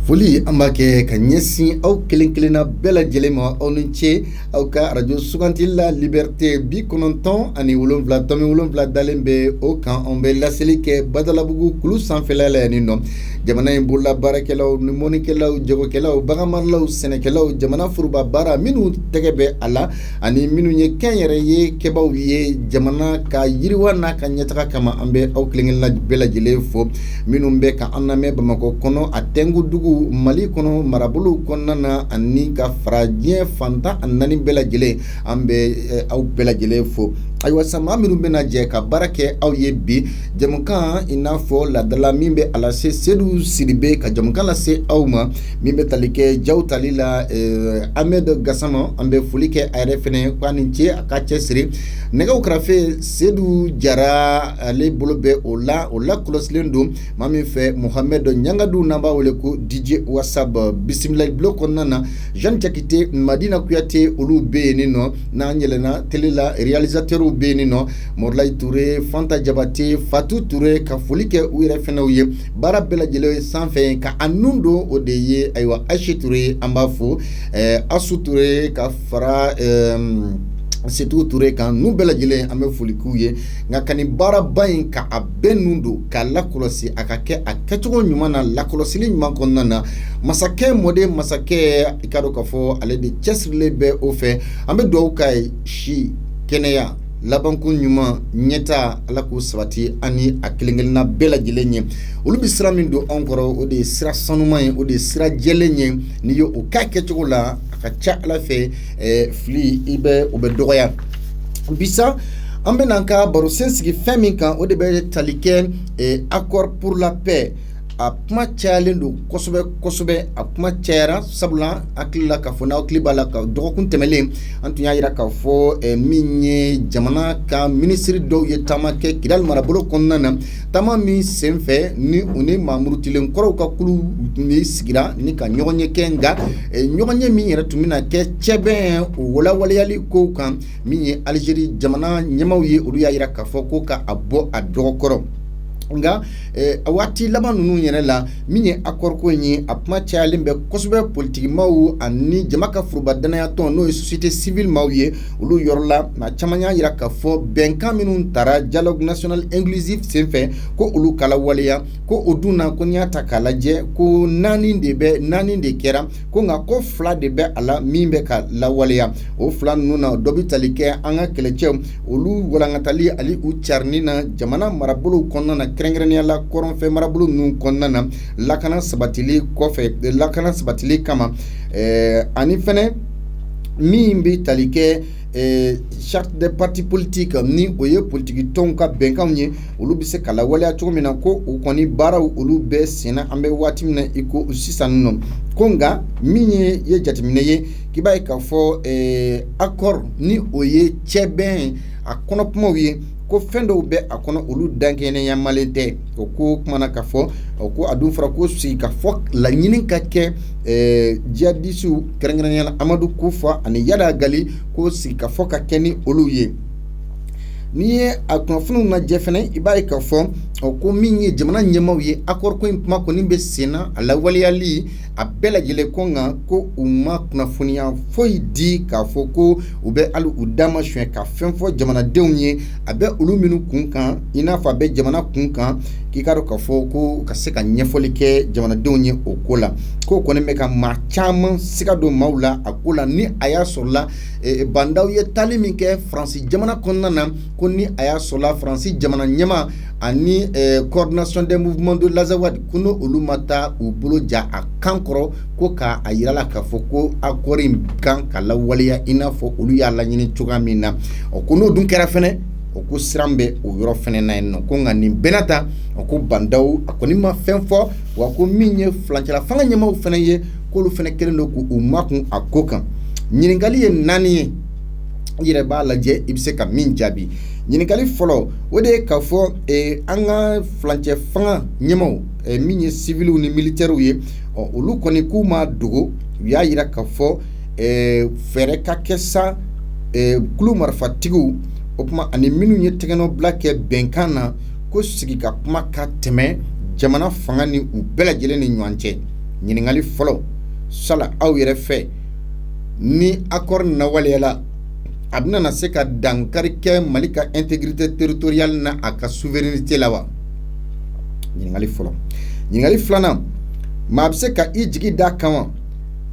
Foli an b'a kɛ ka ɲɛsin aw kelen kelenna bɛɛ lajɛlen ma aw ni ce aw ka radio sugantili la Liberté 97.7 dalen bɛ o kan an bɛ laseli kɛ Badalabugu kulu sanfɛla la yan nɔ jamana in bolola baarakɛlaw ni mɔnikɛlaw jagokɛlaw baganmaralaw sɛnɛkɛlaw jamana furuba baara minnu tɛgɛ bɛ a la ani minnu ye kɛn yɛrɛ ye kɛbaw ye jamana ka yiriwa n'a ka ɲɛtaga kama an bɛ aw kelen kelenna bɛɛ lajɛlen fo minnu bɛ ka an lamɛn Bamakɔ kɔnɔ a Tengu dugu Mali kɔnɔ marabolo kɔnɔna na ani ka fara diɲɛ fantan ani naani bɛɛ lajɛlen an bɛ aw bɛɛ lajɛlen fo ayiwa sama minnu bɛna jɛ ka baara kɛ aw ye bi jamukan i n'a fɔ ladala min bɛ a lase Sedu Sidibe ka jamukan lase aw ma min bɛ tali kɛ jaw tali la Ahmed Gassama an bɛ foli kɛ a yɛrɛ fɛnɛ k'a ni ce a ka cɛsiri nɛgɛw kɛrɛfɛ Sedu Jara ale bolo bɛ o la kɔlɔsilen don maa min fɛ Mohamed Ɲangadu n'an b'a wele ko DJ WhatsApp bisimila bulon kɔnɔna na Jean Jakite Madina Kuyate olu bɛ yen nɔ n'an yɛlɛnna télé la réalisateurs bɛ yen nɔ Morlayi Touré Fanta Jabate Fatou Touré ka foli kɛ u yɛrɛ fɛnɛw ye baara bɛɛ lajɛlen sanfɛ ka a nun don o de ye ayiwa Aïché Touré an b'a fo Assou Touré ka fara Setu Touré kan nu bɛɛ lajɛlen an bɛ foli k'u ye nka ka nin baaraba in ka a bɛɛ nun don k'a lakɔlɔsi a ka kɛ a kɛcogo ɲuman na lakɔlɔsili ɲuman kɔnɔna na masakɛ mɔden masakɛ i ka dɔn k'a fɔ ale de cɛsirilen bɛ o fɛ an bɛ dugawu k'a ye si kɛnɛya labanko ɲuman ɲɛta ala k'o sabati ani a kelen kelenna bɛɛ lajɛlen ye olu bɛ sira min don anw kɔrɔ o de ye sira sanuman ye o de ye sira jɛlen ye n'i ye o k'a kɛcogo la a ka ca ala fɛ fili o bɛ dɔgɔya bisa an bɛ n'an ka barosen sigi fɛn min kan o de bɛ tali kɛ accord pour la paix a kuma cayalen don kosɛbɛ a kuma cayara sabula hakili la k'a fɔ n'aw hakili b'a la ka dɔgɔkun tɛmɛlen an tun y'a jira k'a fɔ min ye jamana ka minisiri dɔw ye taama kɛ Kidali marabolo kɔnɔna na taama min senfɛ ni u ni Mamurutilen kɔrɔw ka kulu ni sigira ni ka ɲɔgɔn ye kɛ nka ɲɔgɔn ye min yɛrɛ tun bɛna kɛ cɛbɛn o walawaleyali kow kan min ye Algérie jamana ɲɛmaaw ye olu y'a jira k'a fɔ ko ka a bɔ a dɔgɔ kɔrɔ nka a waati laban ninnu yɛrɛ la min ye accord ko in ye a kuma cayalen bɛ kosɛbɛ politiki maaw ani jama ka furuba danaya tɔn n'o ye société civile maaw ye olu yɔrɔ la maa caman y'a jira k'a fɔ bɛnkan minnu tara dialogue national inclusif senfɛ ko olu ka lawaleya ko o dun na ko n'i y'a ta k'a lajɛ ko naani de kɛra ko nka ko 2 de bɛ a la min bɛ ka lawaleya o 2 ninnu na dɔ bɛ tali kɛ an ka kɛlɛcɛw olu walankatali ali u carini na jamana marabolow kɔnɔna na kɛrɛnkɛrɛnnenya la kɔrɔnfɛ marabolo ninnu kɔnɔna na lakana sabatili kama ani fɛnɛ min bɛ tali kɛ charte des partis politiques ni o ye politiki tɔnw ka bɛnkanw ye olu bɛ se ka lawaleya cogo min na ko o kɔni baaraw olu bɛɛ senna an bɛ waati min na i ko sisan nɔ ko nka min ye jateminɛ ye k'i b'a ye k'a fɔ accord ni o ye cɛbɛn a kɔnɔ kumaw ye ko fɛn dɔw bɛ a kɔnɔ olu dankɛnɛyamalen tɛ o ko kumana ka fɔ o ko a dun fɔra ko sigi ka fɔ laɲini ka kɛ jihadisiw kɛrɛnkɛrɛnnenya Amadu Kufa ani Yada Gali ko sigi ka fɔ ka kɛ ni olu ye n'i ye a kunnafoniw lajɛ fɛnɛ i b'a ye k'a fɔ ko min ye jamana ɲɛmaaw ye accord ko in kuma kɔni bɛ senna a lawaleyali a bɛɛ lajɛlen ko nka ko u ma kunnafoniya foyi di k'a fɔ ko u bɛ hali u dama suɲɛ ka fɛn fɔ jamanadenw ye a bɛ olu minnu kun kan i n'a fɔ a bɛ jamana kun kan k'i k'a dɔn k'a fɔ ko ka se ka ɲɛfɔli kɛ jamanadenw ye o ko la ko kɔni bɛ ka maa caman siga don maaw la a ko la ni a y'a sɔrɔla bandaw ye taali min kɛ Faransi jamana kɔnɔna na ko ni a y'a sɔrɔla Faransi jamana ɲɛma ani coordination des mouvements de l'Azawad ko n'o olu ma taa u bolo ja a kan kɔrɔ ko k'a yira la k'a fɔ ko accord in kan ka lawaleya i n'a fɔ olu y'a laɲini cogoya min na ko n'o dun kɛra fɛnɛ o ko siran bɛ o yɔrɔ fɛnɛ na yen nɔ ko nka nin bɛɛ n'a ta ko bandaw a kɔni ma fɛn fɔ wa ko min ye filancɛla fanga ɲɛmaaw fɛnɛ ye k'olu fɛnɛ kɛlen don k'u makun a ko kan ɲininkali ye 4 ye i yɛrɛ b'a lajɛ i bɛ se ka min jaabi ɲininkali fɔlɔ o de ye k'a fɔ an ka filancɛ fanga ɲɛmaaw min ye civiliw ni militaires ye olu kɔni k'u ma dogo u y'a jira k'a fɔ fɛɛrɛ ka kɛ sa kulu marifatigiw o kuma ani minnu ye tɛgɛnɔ bila kɛ bɛnkan na ko sigi ka kuma ka tɛmɛ jamana fanga ni u bɛɛ lajɛlen ni ɲɔgɔn cɛ ɲininkali fɔlɔ sala aw yɛrɛ fɛ ni accord na waliyala a bɛna na se ka dankari kɛ Mali ka intégrité territoriale na a ka souveraineté la wa? ɲininkali fɔlɔ. ɲininkali filanan, maa bɛ se ka i jigi da kan wa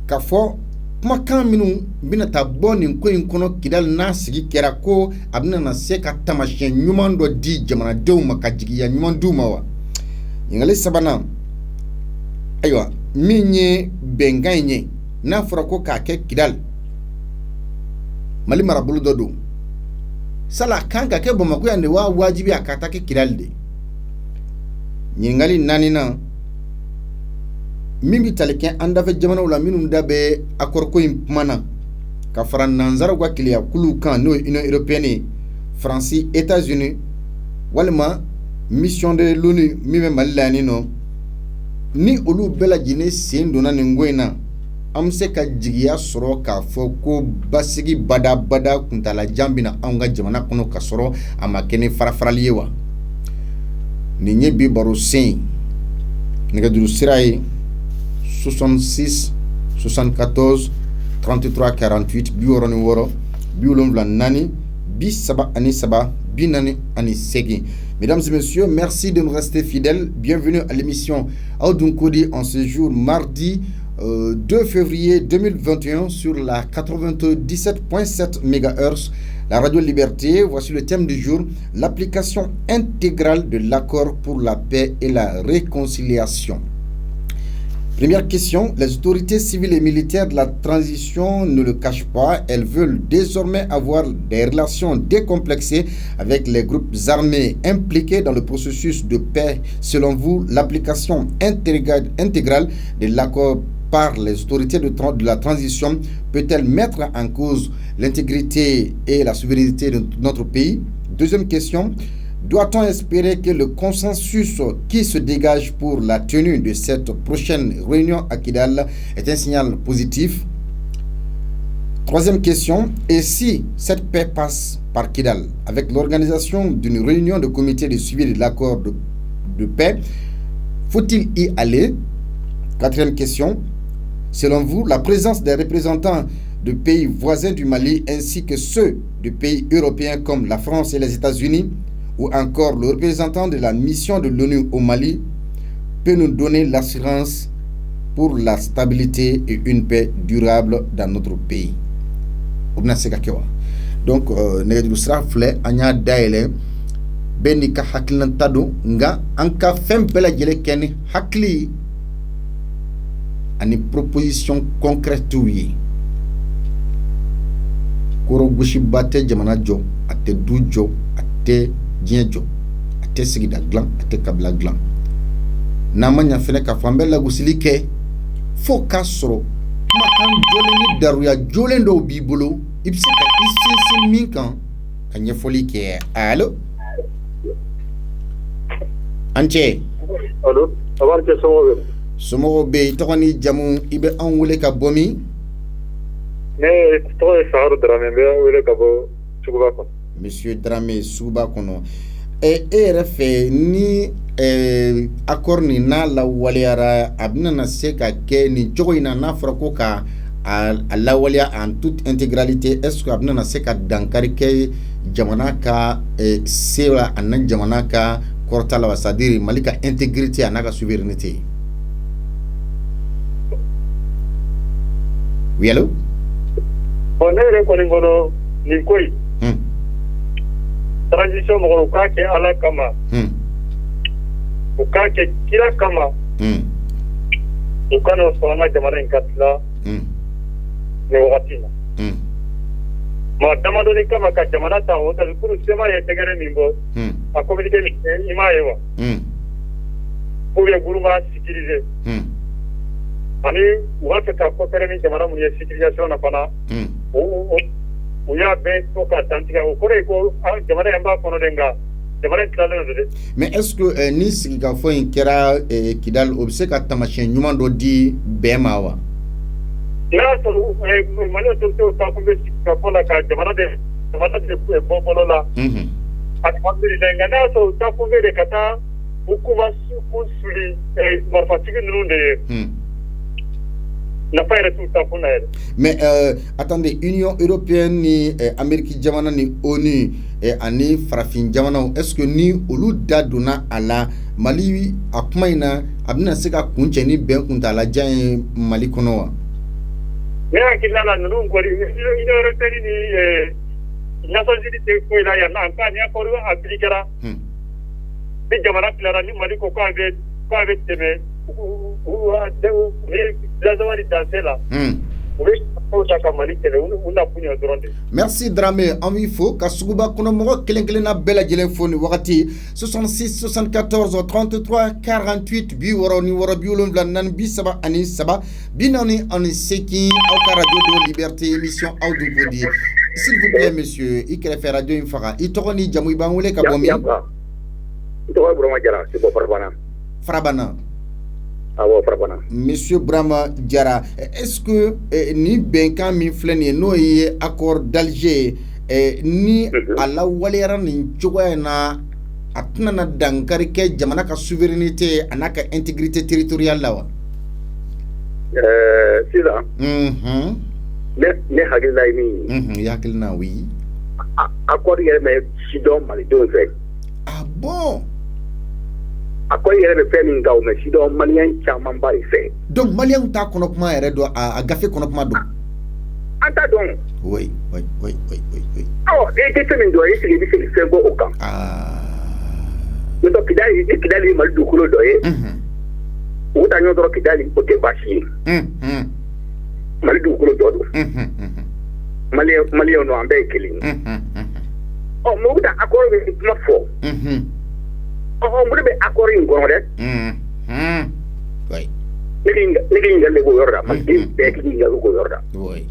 ka fɔ kumakan minnu bɛna taa bɔ nin ko in kɔnɔ Kidali n'a sigi kɛra ko a bɛna na se ka taamasiyɛn ɲuman dɔ di jamanadenw ma ka jigiya ɲuman d'u ma wa? ɲininkali sabanan, ayiwa min ye bɛnkan in ye n'a fɔra ko k'a kɛ Kidali, Mali marabolo dɔ don, sala a kan ka kɛ Bamako yan de wa wajibi a ka taa kɛ Kidali de? ɲininkali naaninan, min bɛ tali kɛ an dafɛ jamanaw la minnu da bɛ accord ko in kuma na ka fara nanzaraw ka keleyakuluw kan n'o ye Union européenne ye, Faransi, États-Unis walima mission de l'ONU min bɛ Mali la yan nɔ, ni olu bɛɛ lajɛlen sen donna nin ko in na, an bɛ se ka jigiya sɔrɔ k'a fɔ ko basigi badabada kuntalajan bɛna anw ka jamana kɔnɔ ka sɔrɔ a ma kɛ ni farafarali ye wa? nin ye bi baro sen nɛgɛjuru sira ye 66 74 33 48 66 74 33 48. Mesdames et messieurs, merci de nous rester fidèles. Bienvenue à l'émission Aoudou Kodi en ce jour mardi 2 février 2021 sur la 97.7 MHz, la Radio Liberté. Voici le thème du jour, l'application intégrale de l'accord pour la paix et la réconciliation. Première question, les autorités civiles et militaires de la transition ne le cachent pas, elles veulent désormais avoir des relations décomplexées avec les groupes armés impliqués dans le processus de paix. Selon vous, l'application intégrale de l'accord par les autorités de la transition peut-elle mettre en cause l'intégrité et la souveraineté de notre pays? Deuxième question, doit-on espérer que le consensus qui se dégage pour la tenue de cette prochaine réunion à Kidal est un signal positif? Troisième question, et si cette paix passe par Kidal avec l'organisation d'une réunion de comité de suivi de l'accord de paix, faut-il y aller? Quatrième question, selon vous, la présence des représentants de pays voisins du Mali ainsi que ceux de pays européens comme la France et les États-Unis ou encore le représentant de la mission de l'ONU au Mali peut nous donner l'assurance pour la stabilité et une paix durable dans notre pays. Donc, nɛgɛjuru sira filɛ an y'a dayɛlɛ bɛɛ n'i ka hakilinata don nka an ka fɛn bɛɛ lajɛlen kɛ ni hakili ani proposition concrète ye. Koro gosiba tɛ jamana jɔ, a tɛ du jɔ, a tɛ diɲɛ jɔ, a tɛ sigida dilan, a tɛ kabila dilan. N'an ma ɲa fɛnɛ k'a fɔ an bɛ lagosili kɛ fo k'a sɔrɔ kumakan jɔlen ni daruya jɔlen dɔw b'i bolo, i bɛ se ka i sinsin min kan ka ɲɛfɔli kɛ. Allo? An cɛ. Allo? Abari cɛ somɔgɔw bɛ? Somɔgɔw bɛ yen, i tɔgɔ ni jamu, i bɛ anw wele ka bɔ min? Ne tɔgɔ ye Saharu Darame, n bɛ wele ka bɔ Suguba kɔnɔ. Monsieur Darame, Suguba kɔnɔ. E yɛrɛ fɛ ni accord nin n'a lawaleyara a bɛna na se ka kɛ nin cogo in na n'a fɔra ko ka a lawaleya en toute intégralité, est-ce que a bɛna na se ka dankari kɛ jamana ka se la a na jamana ka kɔrɔta la wa, c'est-à-dire Mali ka intégrité a n'a ka souveraineté? Oui, allô? Ne yɛrɛ kɔni kɔnɔ nin ko in transition mɔgɔw k'a kɛ Ala kama, u k'a kɛ kira kama, u kana sɔn an ka jamana in ka tila nin wagati la. Maa damadɔni kama ka jamana ta o tali kuru sema ye tɛgɛrɛ min bɔ a communiqué min kɛ i m'a ye wa? Ou bien groupe b'a sécuriser ani u b'a fɛ ka coopérer ni jamana mun ye sécurisation na fana u y'a bɛɛ to ka dantigɛ. O kɔrɔ ye ko jamana in b'a kɔnɔ de nka jamana in tilalen don dɛ. Mais est-ce que ni sigikafɔ in kɛra Kidal o bɛ se ka taamasiyɛn ɲuman dɔ di bɛɛ ma wa? N'a y'a sɔrɔ Mali autorités ta kun bɛ sigikafɔ la ka jamana de bɔ bɔlɔ la alhamdulilayi, nka n'a y'a sɔrɔ ta kun bɛ de ka taa u kuma kun suli marifatigi ninnu de ye n'a pas été tout ça pour nous. Mais attendez, Union européenne ni Amérique jamana ni ONU ani farafin jamana, est-ce que ni olu da donna a la Mali a kuma ina abina se ka kunche ni ben kuntala jan Mali kono wa? Ne hakila na nunu ngori Union européenne ni Nations Unies ko ila ya na kan ya ko appliquera. Ni jamana clara ni Mali ko avec teme Merci Dramé Amifo Kasuguba Konomo Kelenkele Bella Jelefoni Wakati 66 74 33 48 Biworo ni woro biolon nan bisaba ani saba binani ani seki au radio de liberté émission Audou Bodi. S'il vous plaît monsieur ikere fait radio infara itogoni jamu bangule kabomi ito Brahma Jara c'est Frabana. Frabana. Monsieur Brahma Diara, est-ce que ni benkan mi fleni no ye accord d'Alger ni ala walera ni choya na atna na dankari ke jamana ka souveraineté anaka intégrité territoriale lawa? C'est ça. Ne hakilna mi. Yakilna oui. Accord ye me sidon Mali do fait. Ah bon? Akoy yere be femin gaw me sido malien chaman bari fe donc malien ta kono kuma yere do a gafe kono kuma do anta don oui oh de femin do yesi bi fe go oka no kidali mal du kulo do uta nyo do kidali o te bashi mal du kulo do malien no ambe kilin oh mo uta akoro be kuma fo oh mo be akoro ngoro de oui nigi ngale go yorda man di be ki ngale go yorda oui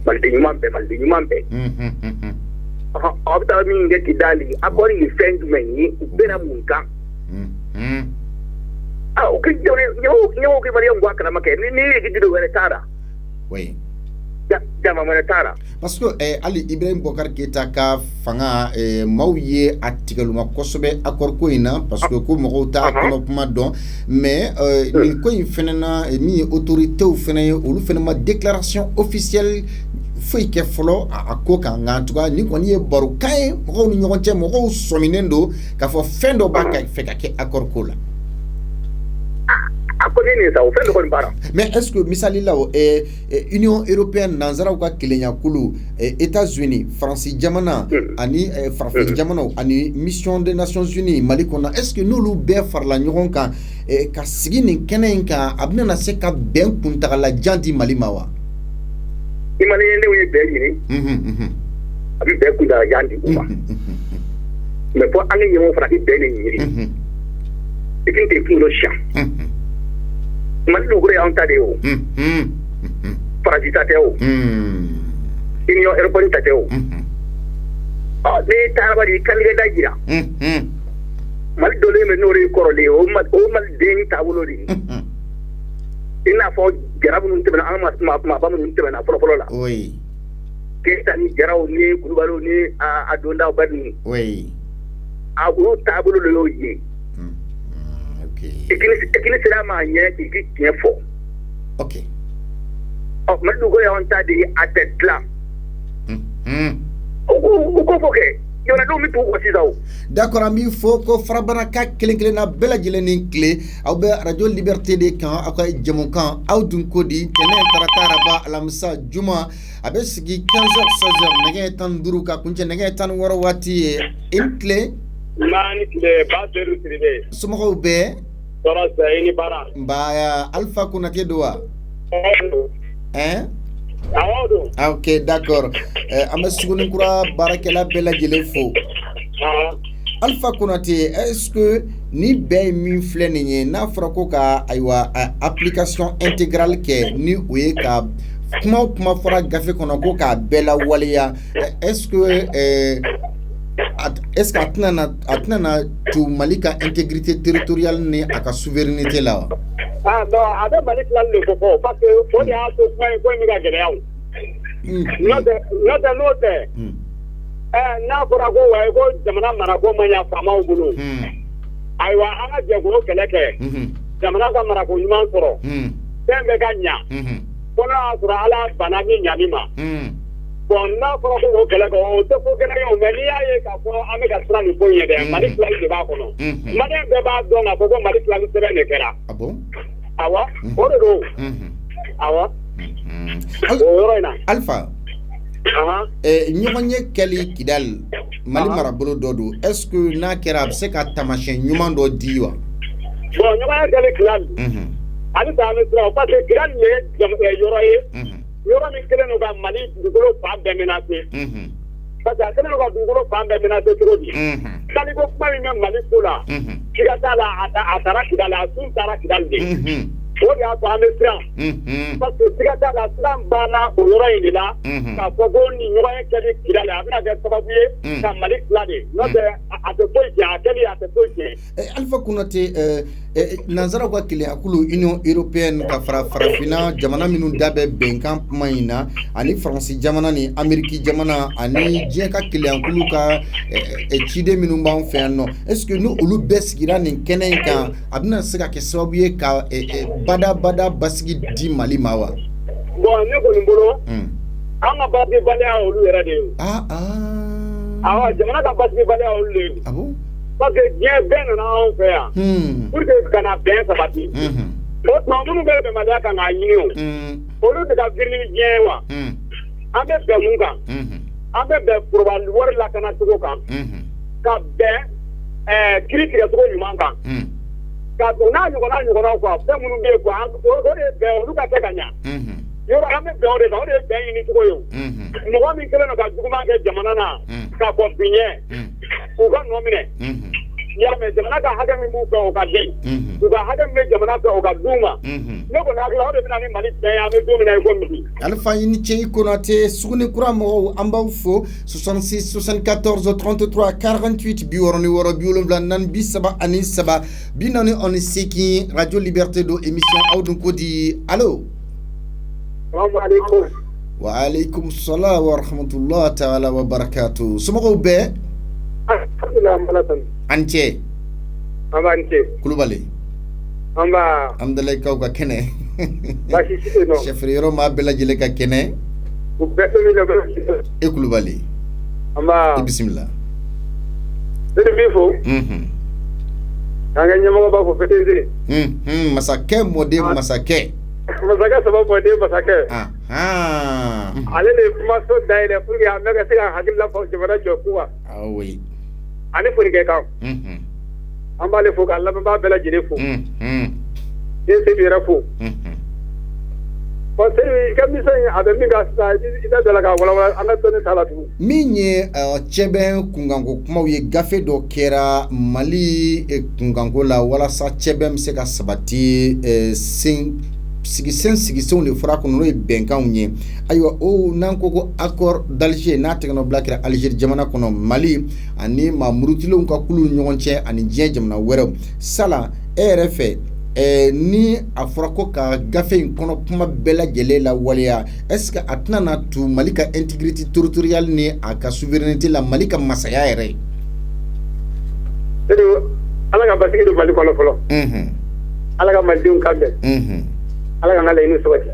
mal di nyumambe abta mi nge kidali akoro ni fend menyi bena munka o ki jore nyo ki bari ngwa kana make ni ki dido wele tara oui jama mena tara parce que Ali Ibrahim Bokar Keita ka fanga mawye atigaluma kosobe akor ko ina parce que ko mo ta kono kuma don mais ni ko infenena mi autorité ou fene olu fene ma déclaration officielle foi ke folo ako ka ngatuga ni ko ni baru kay mo ni ngonte mo ko sominendo ka fo fendo ba ka fe ka ke akor ko la. Mais est-ce que misali là Union européenne nanzara ka kilenya kulu États-Unis France jamana ani France jamana ani mission des Nations Unies Mali kona est-ce que nous lu be farla nyogon kan ka sigini kenen ka abna na se ka ben kunta la jandi Mali mawa imani yende we be yini abi be kunta la jandi uma mais pour angi yemo fra ki be ni yiri ikinte kulo sha Mali lugure anta de o parasita te o Union européenne te o ne tarabari kalge dagira Mali dole me nori korole o mal deni tabulori ina fo garabu nun tebena ama ma ba mun tebena folo la oui kestani garaw ni kulubalo ni adonda badni oui abu tabulu lo yi Ekini sera ma nye ki kien fo. Ok. Oh, mais nous voyons ça de à tête là. Ou convoqué. Il y en a d'autres qui aussi ça. D'accord, ami, faut que Frabana ka kelen na bela jelen clé au be radio liberté de kan akoy jemo kan audun kodi tenen taratara ba alamsa juma abe sigi 15h 16h nege tan duru ka kunje nege tan woro wati in clé mani clé ba deru tribe sumo be Tora Zaini Bara. Bah, Alpha Konaté doa. Hein? Ok, d'accord. Amasougoun Koura Barakela Bella Gelefo. Alpha Konaté, est-ce que ni ben mi flenye na frako ka aywa application intégrale ke ni ouye ka kuma fora gafe konako ka bella waleya est-ce que atnana tu malika intégrité territoriale ni aka souveraineté là non ada malik lan le fofo parce que faut y a to point ko mi ga gele yaw note na fora ko wa ko jamana mara ko manya fama bulu aywa anga je ko keleke jamana ka mara ko nyuma soro fɛn bɛɛ ka ɲa fo n'a y'a sɔrɔ ala bana min ɲani ma bon n'a fɔra ko o kɛlɛ kɛ o tɛ ko gɛlɛn ye o mais n'i y'a ye k'a fɔ an bɛ ka siran nin ko in ye dɛ Mali filali de b'a kɔnɔ maliyɛn bɛɛ b'a dɔn k'a fɔ ko Mali filali sɛbɛn de kɛra awɔ o de don awɔ o yɔrɔ in na Alpha ɲɔgɔn ye kɛli Kidal Mali marabolo dɔ don est-ce que n'a kɛra a bɛ se ka taamasiyɛn ɲuman dɔ di wa bon ɲɔgɔn ye kɛli Kidal ale ta an bɛ siran parce que Kidal ye yɔrɔ ye yɔrɔ min kelen don ka Mali dugukolo fan bɛɛ menacé parce que a kelen don ka dugukolo fan bɛɛ menacé cogo di sani ko kuma min bɛ Mali ko la siga t'a la a taara Kidal a sun taara Kidal de o de y'a to an bɛ siran parce que siga t'a la siran banna o yɔrɔ in de la k'a fɔ ko nin ɲɔgɔn ye kɛli Kidal a bɛna kɛ sababu ye ka Mali tila de n'o tɛ a tɛ foyi tiɲɛ a kɛli a tɛ foyi tiɲɛ. Alpha Konate nanzaraw ka kelenyakulu Union Européenne ka farafinna jamana minnu da bɛ bɛnkan kuma in na ani Faransi jamana ni Ameriki jamana ani diɲɛ ka kelenyakulu ka ciden minnu b'an fɛ yan nɔ est-ce que ni olu bɛɛ sigira nin kɛnɛ in kan a bɛna se ka kɛ sababu ye ka bada basigi di Mali ma wa? Bon ne kɔni bolo an ka basigi baliya olu yɛrɛ de ye awɔ jamana ka basigi baliya olu de ye parce que diɲɛ bɛɛ nana anw fɛ yan pour que ka na bɛn sabati o tuma minnu bɛ bɛnbaliya kan k'a ɲini o olu de ka girin ni diɲɛ ye wa an bɛ bɛn mun kan an bɛ bɛn foroba wari lakana cogo kan ka bɛn kiri tigɛ cogo ɲuman kan ka o n'a ɲɔgɔnnaw quoi fɛn minnu bɛ yen quoi o de ye bɛn olu ka kɛ ka ɲa yɔrɔ an bɛ bɛn o de kan o de ye bɛn ɲini cogo ye mɔgɔ min kɛlen don ka juguman kɛ jamana na ka bɔ biɲɛ k'u ka nɔ minɛ y'a mɛn jamana ka hakɛ min b'u fɛ o ka di u ka hakɛ min bɛ jamana fɛ o ka d'u ma ne kɔni hakili la o de bɛna ni Mali bɛn ye an bɛ don min na i ko bi. Alpha i ni ce i Konate Sugunnikura mɔgɔw an b'aw fo 66 74 33 48 64 74 43 Radio Liberté do émission aw dun ko di allo. Salaamaaleykum. Wa aleykum salaam wa rahmatullahi ta'ala wa barakatuh. Somɔgɔw bɛɛ. Alhamdulillah malatan. An cɛ. An b'an cɛ. Kulubali. An b'a. Alhamdulilayi kaw ka kɛnɛ. Baasi si tɛ yen nɔ. Sɛfiri yɔrɔ maa bɛɛ lajɛlen ka kɛnɛ. U bɛɛ bɛ min na. E Kulubali. An b'a. I bisimila. Ne bɛ min fɔ. An ka ɲɛmɔgɔ b'a fɔ fɛtɛnse. Masakɛ mɔden masakɛ. Masakɛ saba mɔden masakɛ. Ale de ye kumaso dayɛlɛ pour que an bɛɛ ka se ka hakili la fɔ jamana jɔ ko wa. Oui. Ani folikɛkan. An b'ale fo k'a lamɛnbaa bɛɛ lajɛlen fo. Den Seydou yɛrɛ fo. Bon Seydou i ka mission in a bɛ min kan sisan i da dala k'a walawala an ka dɔnni t'a la tugun. Min ye cɛbɛn kunkanko kumaw ye gafe dɔ kɛra Mali kunkanko la walasa cɛbɛn bɛ se ka sabati sigisenw de fɔra kɔnɔ n'o ye bɛnkanw ye ayiwa o n'an ko ko accord d'Alger n'a tɛgɛnɔbila kɛra Algérie jamana kɔnɔ Mali ani maa murutilenw ka kulu ni ɲɔgɔn cɛ ani diɲɛ jamana wɛrɛw sala e yɛrɛ fɛ ni a fɔra ko ka gafe in kɔnɔ kuma bɛɛ lajɛlen la waleya est-ce que a tɛna na tu Mali ka intégrité territoriale ni a ka souveraineté la Mali ka masaya yɛrɛ ye. Ala ka basigi don Mali kɔnɔ fɔlɔ. Ala ka malidenw kan bɛn. Ala ka laɲini sabati.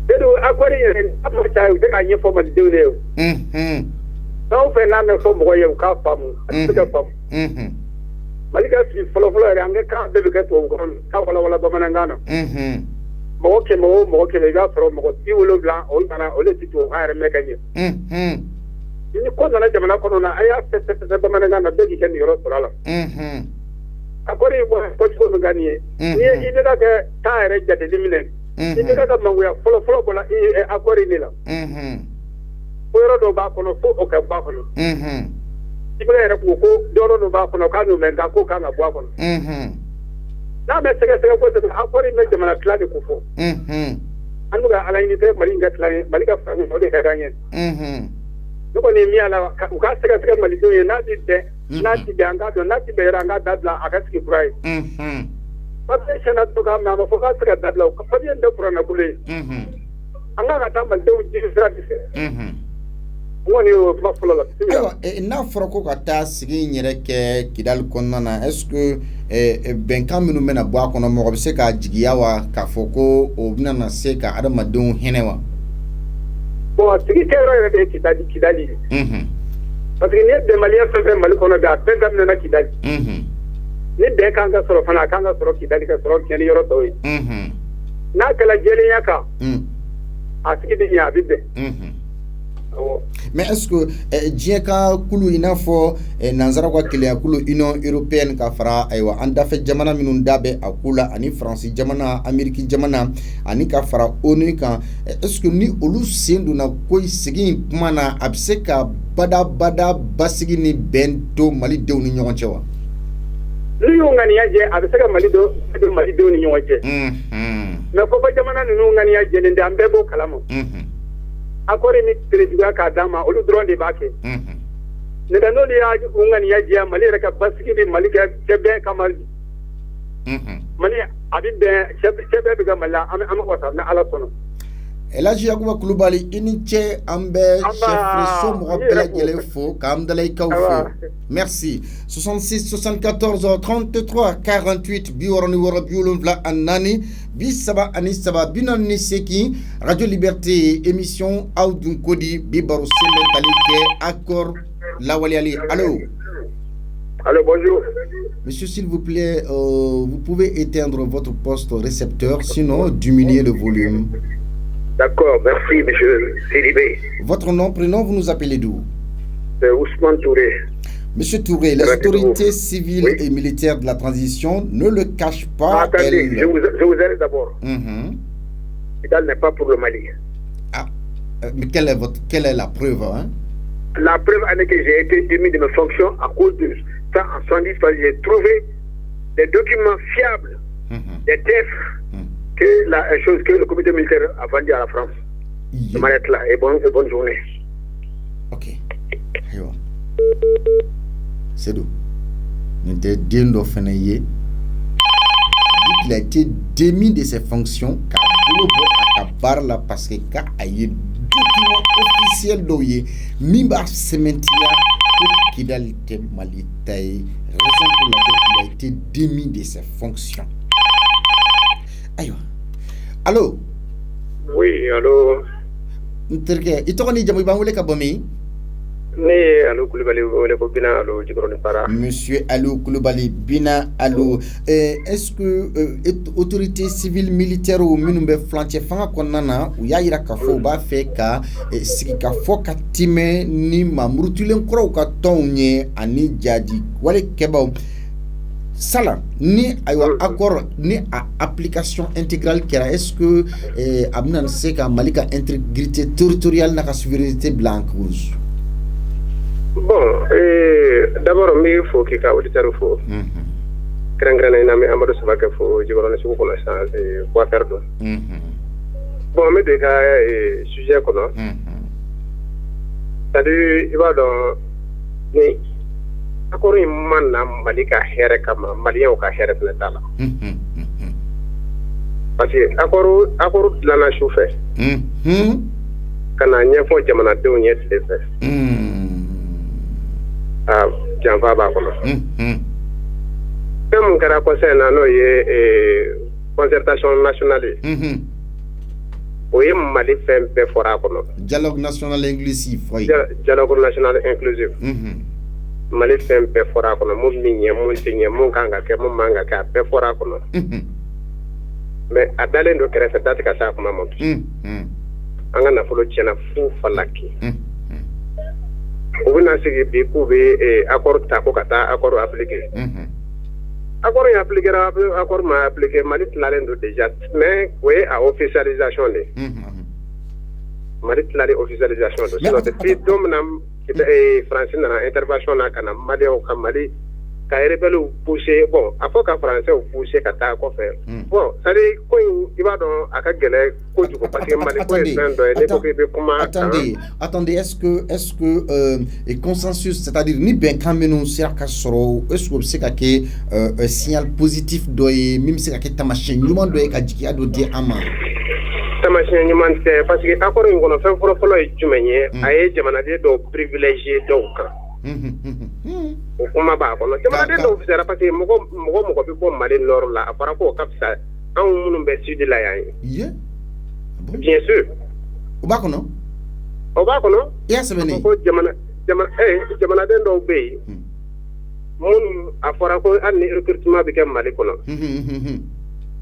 Seydou accord yɛrɛ a ma caya u tɛ k'a ɲɛfɔ malidenw de ye o. Fɛn o fɛn n'a mɛn fɔ mɔgɔ ye u k'a faamu a tɛ se ka faamu. Mali ka sigi fɔlɔfɔlɔ yɛrɛ an ka kan bɛɛ bɛ kɛ tubabukan na k'a walawala bamanankan na. Mɔgɔ 100 o mɔgɔ 100 i b'a sɔrɔ mɔgɔ 70 olu nana olu tɛ tubabukan yɛrɛ mɛn ka ɲɛ. Ni ko nana jamana kɔnɔ na a y'a fɛsɛ bamanankan na bɛɛ k'i kɛ niyɔrɔ sɔrɔ a la. Accord in bɔcogo min ka nin ye n'i ye i bɛ ka kɛ kan yɛrɛ jateli minɛ i bɛ ka mangoya fɔlɔfɔlɔ bɔra accord in de la. Ko yɔrɔ dɔw b'a kɔnɔ fo o ka bɔ a kɔnɔ. I bɛ yɛrɛ ko yɔrɔ dɔw b'a kɔnɔ k'a n'o mɛn nka k'o kan ka bɔ a kɔnɔ. N'a bɛ sɛgɛsɛgɛ kosɛbɛ accord in bɛ jamana tila de ko fɔ. An bɛ ka ala ɲini tɛ Mali in ka tila ye Mali ka faamu o de ka d'an ye. Ne kɔni ye min y'a la u ka sɛgɛsɛgɛ malidenw ye n'a ti bɛn n'a ti bɛn an k'a dɔn n'a ti bɛn yɛrɛ an k'a dabila a ka sigi kura ye. Papiye sɛnɛ to k'a mɛ a ma fɔ k'a se ka dabila o papiye in tɛ kuranna bolo ye. An kan ka taa malidenw jigi sira de fɛ. n'a fɔra ko ka taa sigi in yɛrɛ kɛ Kidali kɔnɔna na est-ce que bɛnkan minnu bɛna bɔ a kɔnɔ mɔgɔ bɛ se ka jigiya wa k'a fɔ ko o bɛna na se ka adamadenw hinɛ wa? Bon sigi kɛyɔrɔ yɛrɛ de ye Kidali ye. Parce que ni ye bɛnbaliya fɛn fɛn Mali kɔnɔ bi a bɛɛ daminɛna Kidali. Ni bɛn kan ka sɔrɔ fana a kan ka sɔrɔ Kidali ka sɔrɔ tiɲɛni yɔrɔ dɔw ye. N'a kɛla jɛlenya kan a sigi bɛ ɲɛ a bɛ bɛn. Mais est-ce que diɲɛ ka kulu i n'a fɔ nanzaraw ka keleya kulu Union européenne ka fara ayiwa an dafɛ jamana minnu da bɛ a ko la ani Faransi jamana Amérique jamana ani ka fara ONU kan est-ce que ni olu sen donna ko sigi in kuma na a bɛ se ka badabada basigi ni bɛn to Malidenw ni ɲɔgɔn cɛ wa? N'u y'u ŋaniya jɛ a bɛ se ka Malidenw ni ɲɔgɔn cɛ. Mais fɔ jamana ninnu ŋaniya jɛlen tɛ an bɛɛ b'o kalama. Accord ni président k'a d'an ma olu dɔrɔn de b'a kɛ. Nka n'olu y'a ŋaniya jɛ Mali yɛrɛ ka basigi bɛ Mali kɛ bɛn kama. Mali a bɛ bɛn cɛ bɛɛ bɛ ka Mali la an bɛ wasa ni Ala sɔnna. Elhaji Yakuba Kulubali i ni ce an bɛ chefferie somɔgɔ bɛɛ lajɛlen fo k'an dalakaw fo. Merci 66 74 33 48 66 74 48 Radio Liberté émission aw dun kodi bi baro sɛbɛn tali kɛ accord lawaleyali. Allô? Allô, bonjour. Monsieur, s'il vous plaît, vous pouvez éteindre votre poste récepteur, sinon diminuer le volume. D'accord, merci, monsieur Sidibé. Votre nom, prénom, vous nous appelez d'où? C'est Ousmane Touré. Monsieur Touré, les autorités civiles et militaires de la transition ne le cachent pas. Attendez, je vous aide d'abord. Kidal n'est pas pour le Mali. Ah, mais quelle est la preuve La preuve est que j'ai été démis de mes fonctions à cause de ça en 70 parce que j'ai trouvé des documents fiables, des tests. La chose que le comité militaire a vendu à la France. Je m'arrête là et bonne journée. Ok. C'est d'où? Il a été démis de ses fonctions car parce que il y a un document officiel d'oye Mimba Sementia qui a été malitaï, raison pour laquelle il a été démis de ses fonctions. Aïe. Allô? Oui, allô. Nterke, itokoni jamu bangule kabomi? Ne Alou Koulibaly ole ko bina Alou Djibroni Para. Monsieur Alou Koulibaly bina Alou. Est-ce que autorité civile militaire ou minumbe flanche fanga konana ou ya ira ka fo ba fe ka siki ka fo ka time ni mamrutulen kro ka tonye ani jadi wale keba Sala, ni accord ni application intégrale qui est-ce que Abnan Seka Malika intégrité territoriale na souveraineté blanche rouge? Bon, d'abord il faut qu'il y ait auditeur fo. Grand ina me Amadou Sabaka fo Djibroni Sougou kono ça quoi faire do. Bon, mais des cas sujet kono. C'est-à-dire il va dans ni accord man na Malika here kama Malien ka here tala. Parce que accord la na chauffé. Kana nyefo jamana de onye tlefe. Janfa ba kono. Comme kara conseil na no ye concertation nationale. Oui, Mali fait un fora kono. Dialogue national inclusif, oui. Dialogue national inclusif. Mali fait un fora kono. Mon minye, mon tinye, mon kanga ke, mon manga ke, pe fora kono. Mais à d'aller de créer cette date kasa kuma mon. Anga na folo tiena fu falaki. Ou na sigi bi ku be accord ta ko kata accord appliqué. Accord est appliqué, accord m'a appliqué, Mali Tlalendo déjà, mais oui, à officialisation. Mali Tlalé officialisation. Sinon, depuis Domnam, qui est français dans l'intervention, Mali au Mali, quand il est poussé, bon, à fois qu'un français ou poussé, qu'à ta quoi faire. Bon, ça dit, quand il va dans à Kagele, parce que Mali attendez, est-ce que et consensus, c'est-à-dire ni bien quand nous sera kasoro, est-ce que c'est que un signal positif doit même c'est que ta machine, nous doit être à dire ama. tamasiyɛn ɲuman tɛ parce que accord in kɔnɔ fɛn fɔlɔ-fɔlɔ ye jumɛn ye a ye jamanaden dɔw privilégié dɔw kan o kuma b'a kɔnɔ jamanaden dɔw fisara parce que mɔgɔ bɛ bɔ Mali nord la a fɔra ko ka fisa anw minnu bɛ sud la yan ye bien sûr o b'a kɔnɔ i y'a sɛbɛnni ko jamanaden dɔw bɛ yen minnu a fɔra ko hali ni recrutement bɛ kɛ Mali kɔnɔ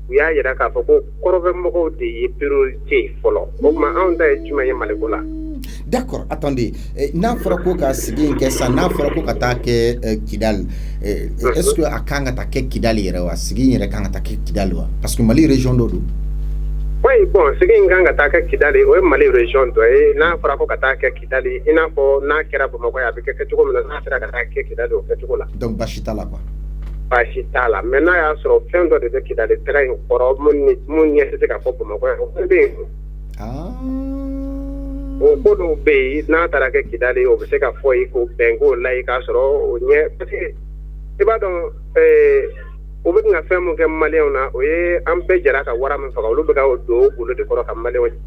u y'a yira k'a fɔ ko kɔrɔfɛmɔgɔw de ye priorité fɔlɔ o tuma anw ta ye jumɛn ye Maliko la. D'accord, attendez. N'a fɔra ko ka sigi in kɛ sisan n'a fɔra ko ka taa kɛ Kidali est-ce que a kan ka taa kɛ Kidali yɛrɛ wa sigi in yɛrɛ kan ka taa kɛ Kidali wa parce que Mali région dɔ don. Oui bon sigi in kan ka taa kɛ Kidali o ye Mali région dɔ ye n'a fɔra ko ka taa kɛ Kidali i n'a fɔ n'a kɛra Bamakɔ ye a bɛ kɛ cogo min na n'a sera ka taa kɛ Kidali o kɛcogo la. Donc basi t'a la quoi. Basi t'a la mais n'a y'a sɔrɔ fɛn dɔ de bɛ Kidali taga in kɔrɔ mun ɲɛ tɛ se ka fɔ Bamakɔ ye o bɛ yen. O ko dɔw bɛ yen n'a taara kɛ Kidali o bɛ se ka fɔ yen ko bɛn k'o la i k'a sɔrɔ o ɲɛ parce que i b'a dɔn o bɛ ka fɛn mun kɛ maliyɛnw na o ye an bɛɛ jɛra ka wara min faga olu bɛ ka don golo de kɔrɔ ka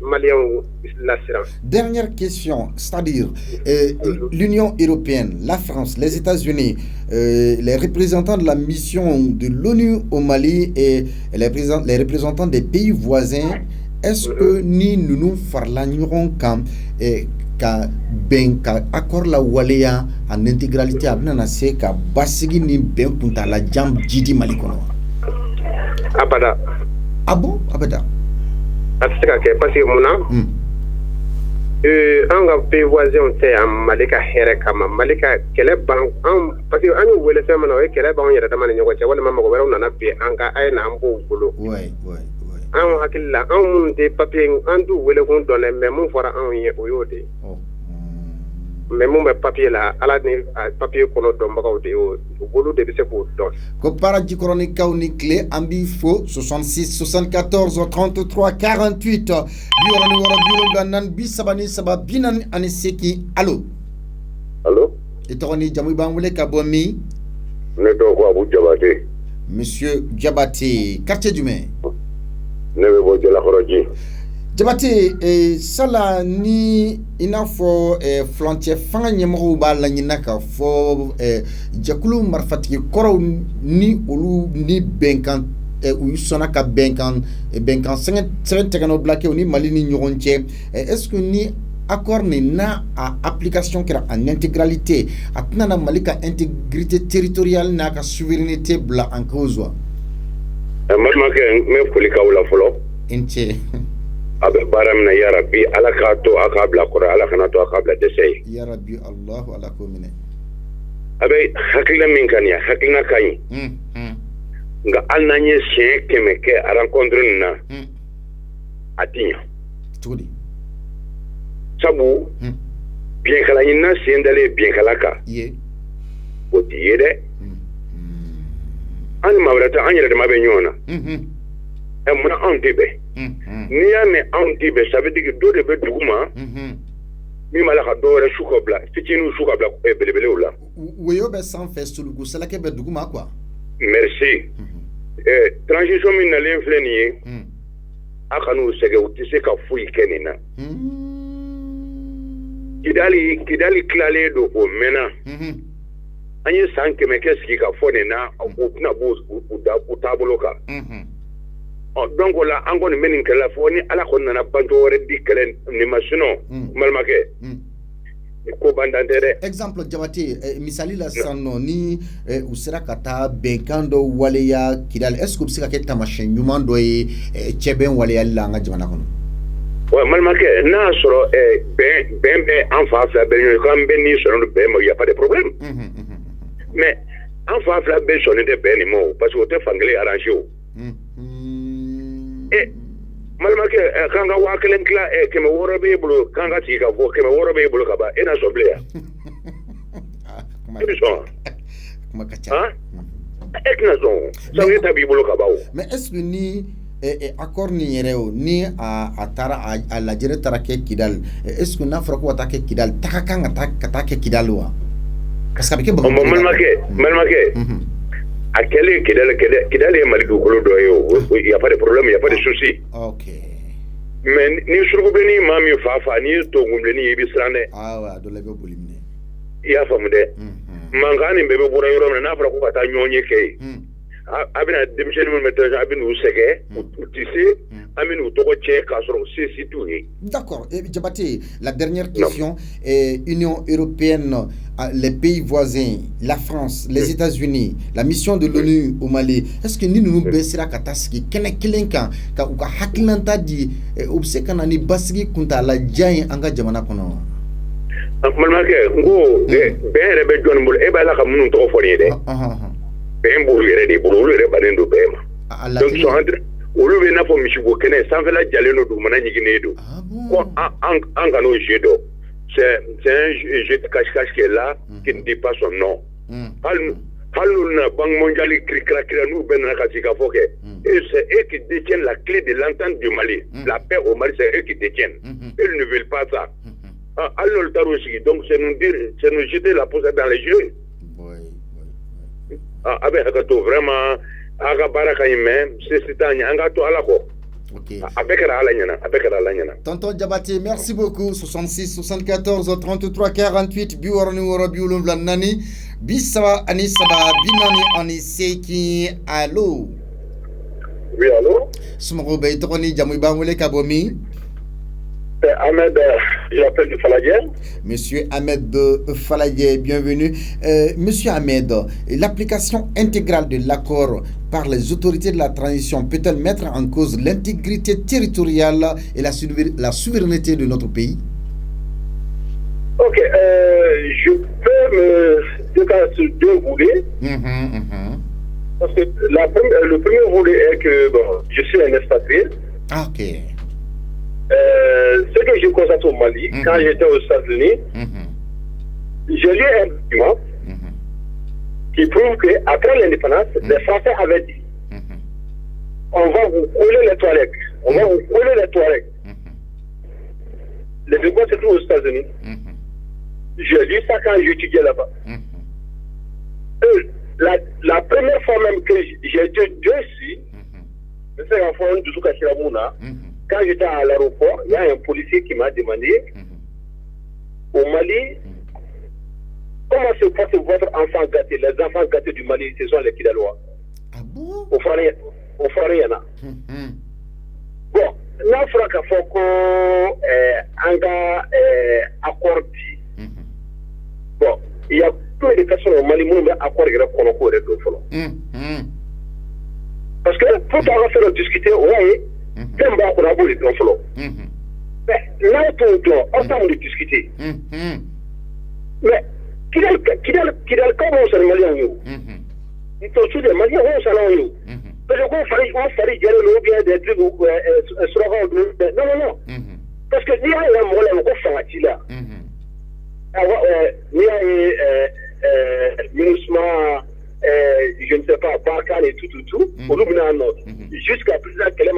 maliyɛnw lasiran. Dernière question, c'est-à-dire l'Union européenne, la France, les États-Unis, les représentants de la mission de l'ONU au Mali et les représentants des pays voisins, est-ce que ni nous farla ɲɔgɔn kan ka bɛn ka accord la waleya en intégralité a bɛna se ka basigi ni bɛn kuntalajan jidi Mali kɔnɔ wa? Abada. Ah bon? Abada. A tɛ se ka kɛ parce que mun na? An ka pays voisins tɛ yan Mali ka hɛrɛ kama Mali ka kɛlɛ ban an parce que an y'u wele fɛn min na o ye kɛlɛ b'anw yɛrɛ dama ni ɲɔgɔn cɛ walima mɔgɔ wɛrɛw nana bin an kan a ye na an b'o bolo. An hakili la anw minnu tɛ papier an t'u wele kun dɔn dɛ mais mun fɔra anw ye o y'o de ye. Mais mun bɛ papier la ala ni papier kɔnɔ dɔnbagaw de y'o bolo de bɛ se k'o dɔn. Ko para jikɔrɔnikaw ni tile an b'i fo 66 74 33 48 63 allo. Allo. I tɔgɔ ni jamu b'an wele ka bɔ min? Ne tɔgɔ ko Abu Jabate. Monsieur Jabate, quartier jumɛn? Ne bɛ bɔ Jalakɔrɔji. Jabate, sala ni i n'a fɔ furancɛ fanga ɲɛmɔgɔw b'a laɲinina ka fɔ jɛkulu marifatigi kɔrɔw ni olu ni bɛnkan u sɔnna ka bɛnkan sɛbɛn tɛgɛnɔ bila kɛ u ni Mali ni ɲɔgɔn cɛ est-ce que ni accord nin n'a a application kɛra en intégralité a tɛna na Mali ka intégrité territoriale n'a ka souveraineté bila en cause wa? Malimakɛ n bɛ foli k'aw la fɔlɔ. I ni ce. A bɛ baara min na yarabi ala k'a to a k'a bila kɔrɔ ala kana to a k'a bila dɛsɛ ye. Yarabi Alahu ala k'o minɛ. A bɛ hakilina min ka ɲi hakilina ka ɲi. Nka hali n'an ye siɲɛ 100 kɛ rencontre nin na a ti ɲa. Cogo di? Sabu biɲɛkala ɲinina sen dalen biɲɛkala kan o t'i ye dɛ. An ni maa wɛrɛ tɛ an yɛrɛ dama bɛ ɲɔgɔn na. Munna anw tɛ bɛn? N'i y'a mɛn anw tɛ bɛn ça veut dire dɔ de bɛ dugu ma min b'a la ka dɔ wɛrɛ su ka bila fitininw su ka bila belebelew la. Woyo bɛ sanfɛ sulugu salakɛ bɛ dugu ma quoi. Merci. Transition min nalen filɛ nin ye a kan'u sɛgɛn u tɛ se ka foyi kɛ nin na. Kidali tilalen don o mɛnna. An ye san 100 kɛ sigi ka fɔ nin na u tɛna b'u taabolo kan. Donc o la an kɔni bɛ nin kɛlɛ fɔ ni ala kɔni nana banto wɛrɛ di kɛlɛ nin ma sinon balimakɛ ko bantan tɛ dɛ. Exemple Jabate misali la sisan nɔ ni u sera ka taa bɛnkan dɔ waleya Kidali est-ce que u bɛ se ka kɛ taamasiyɛn ɲuman dɔ ye cɛbɛn waleyali la an ka jamana kɔnɔ? Ouais, Malmaké, n'a sɔrɔ bɛn bɛ an fa fila bɛɛ ɲɔgɔn k'an bɛ ni sɔrɔ bɛn ma, il y a pas de problème. Mais an fa fila bɛɛ sɔnnen tɛ bɛn nin ma o parce que o tɛ fankelen arrangé o. Malmaké k'an ka 1000 tila 600 b'e bolo k'an ka sigi ka fɔ 600 b'e bolo ka ban e na sɔn bilen yan. E bɛ sɔn wa? E tɛna sɔn o sabu e ta b'i bolo ka ban o. Mais est-ce que ni accord ni yɛrɛ o ni a taara a lajɛrɛ taara kɛ Kidali est-ce que n'a fɔra ko ka taa kɛ Kidali taga kan ka taa kɛ Kidali wa? Parce que a bɛ kɛ Bamakɔ. Malmaké a kɛlen Kidali ye Mali dugukolo dɔ ye o, il y a pas de problème, il y a pas de souci. OK. mais ni surgubeni mami fafa ni to gumleni yibisrane wa do lebe bolimne ya famude mangani bebe bura yoro na fara ko kata nyonye ke abina demisheni mun metaje abina usege utisi aminu toko che kasoro c'est tout. D'accord. Diabaté, la dernière question est Union européenne, les pays voisins, la France, les États-Unis, la mission de l'ONU au Mali. Est-ce que nous baissera kataski kene kilenka ka uka hakilanta di obsekana ni basigi kunta la jay anga jamana kono. Malmake ngo be be jon bul e bala ka munun to foni de. Be mbulu yere di bulu yere banendo bema. Donc so entre olu be na fo mishigo kene sanfela jaleno du mana nyigine do ko an kanu jedo c'est un jeu de cache-cache qui est là qui ne dit pas son nom halu na banque mondiale krikra nous ben na kasika foke et c'est eux qui détiennent la clé de l'entente du Mali la paix au Mali c'est eux qui détiennent ils ne veulent pas ça alors le taroshi donc c'est nous jeter la poussière dans les yeux avec vraiment aga baraka yime sesitanya anga to alako. OK. Abekara alanyana. Tonton Diabaté, merci beaucoup. 66 74 33 48 biwara numéro biulum nani bisawa ani saba binani ani seki allo. Oui, allô? Sumo be toni jamu bangule kabomi. Ahmed, j'appelle de Faladje. Monsieur Ahmed de Faladje, bienvenue. Monsieur Ahmed, l'application intégrale de l'accord par les autorités de la transition peut-elle mettre en cause l'intégrité territoriale et la souveraineté de notre pays? Ok, je peux me décaler sur deux volets. Parce que le premier volet est que je suis un expatrié. Ok. Ce que je constate au Mali, quand j'étais aux États-Unis, j'ai lu un document qui prouve qu'après l'indépendance, les Français avaient dit on va vous coller les toilettes. On va vous coller les toilettes. Le document se trouve aux États-Unis. J'ai lu ça quand j'étudiais là-bas. La première fois même que j'ai été dessus, c'est en forme de Soukachiramouna. Quand j'étais à l'aéroport, il y a un policier qui m'a demandé au Mali, comment se passe votre enfant gâté? Les enfants gâtés du Mali, ce sont les Kidalois. Ah bon? Au Faré, il y en a. Bon, nous avons fait un accord. Bon, il y a peu de personnes au Mali qui ont accord avec le parce que pour faire discuter, ouais. Mais là, on train de discuter. Mais qui est le cas où c'est Malien? Il faut tous les Maliens où c'est là. Parce qu'on fait des trucs non. Parce que il y a un problème qu'on fait là. Il y a un je ne sais pas, Barkhane et tout, au Lubna Nord. Jusqu'à présent, que les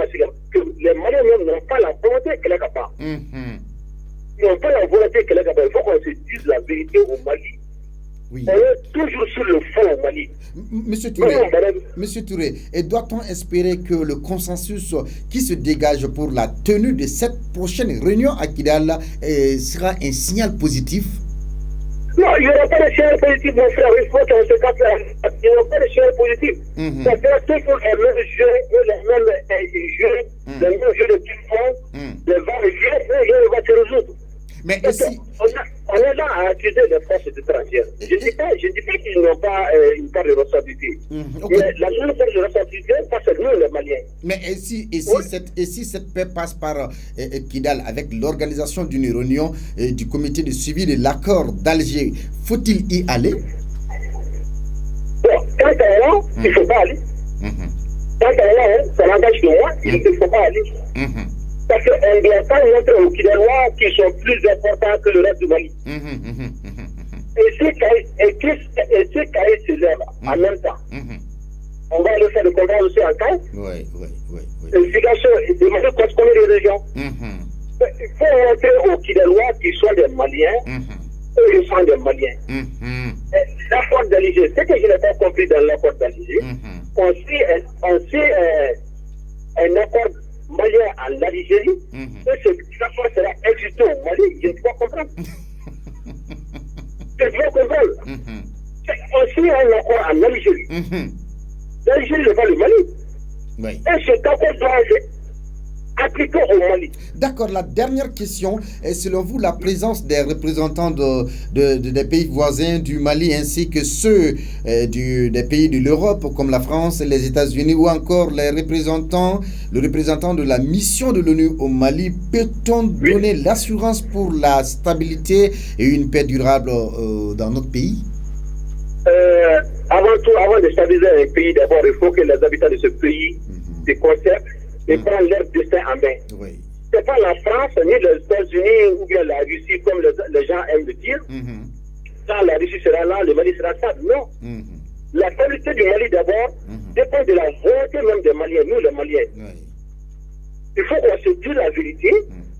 Maliens n'ont pas la volonté qu'elle est capable. Ils n'ont pas la volonté qu'elle est capable. Il faut qu'on se dise la vérité au Mali. Oui. On est toujours sur le fond au Mali. Monsieur Touré, et doit-on espérer que le consensus qui se dégage pour la tenue de cette prochaine réunion à Kidal sera un signal positif? Non, il n'y aura pas de signal positif, mon frère. Il faut qu'on se capte. Il n'y aura pas de signal positif. Ça sera toujours les mêmes jeux, les mêmes jeux de ping-pong, les vagues et va se résoudre. Mais on est là à accuser les forces étrangères. Je ne dis pas qu'ils n'ont pas une part de responsabilité. Mais la seule part de responsabilité, c'est nous les Maliens. Mais et si cette paix passe par Kidal avec l'organisation d'une réunion du comité de suivi de l'accord d'Alger, faut-il y aller? Bon, quand on est là, il ne faut pas aller. Quand on est là, ça n'engage que moi, il ne faut pas aller. Parce qu'on ne doit pas montrer aux Kidalois qui sont plus importants que le reste du Mali. Et ces cahiers se lèvent en même temps. On va aller faire le contrat aussi en cas. Oui. L'explication est de manière qu'on se connaît les régions. Il faut montrer aux Kidalois qui sont des Maliens. Eux, ils sont des Maliens. L'accord d'Alger, ce que je n'ai pas compris dans l'accord d'Alger, on suit un accord Maliens en Algérie, et cette situation sera existée au Mali, je ne peux pas comprendre. Je ne peux pas comprendre. On signe un accord en Algérie. L'Algérie n'est pas le Mali. Oui. Et cet accord doit être appliqué au Mali. D'accord, la dernière question est selon vous la présence des représentants des pays voisins du Mali ainsi que ceux des pays de l'Europe comme la France, les États-Unis ou encore le représentant de la mission de l'ONU au Mali, peut-on donner l'assurance pour la stabilité et une paix durable dans notre pays? Avant tout, avant de stabiliser un pays, d'abord il faut que les habitants de ce pays se concertent et prennent leur destin en main. Oui. Ce n'est pas la France, ni les États-Unis ou bien la Russie, comme les gens aiment le dire. Quand la Russie sera là, le Mali sera stable. Non. La stabilité du Mali, d'abord, dépend de la volonté même des Maliens, nous les Maliens. Il faut qu'on se dise la vérité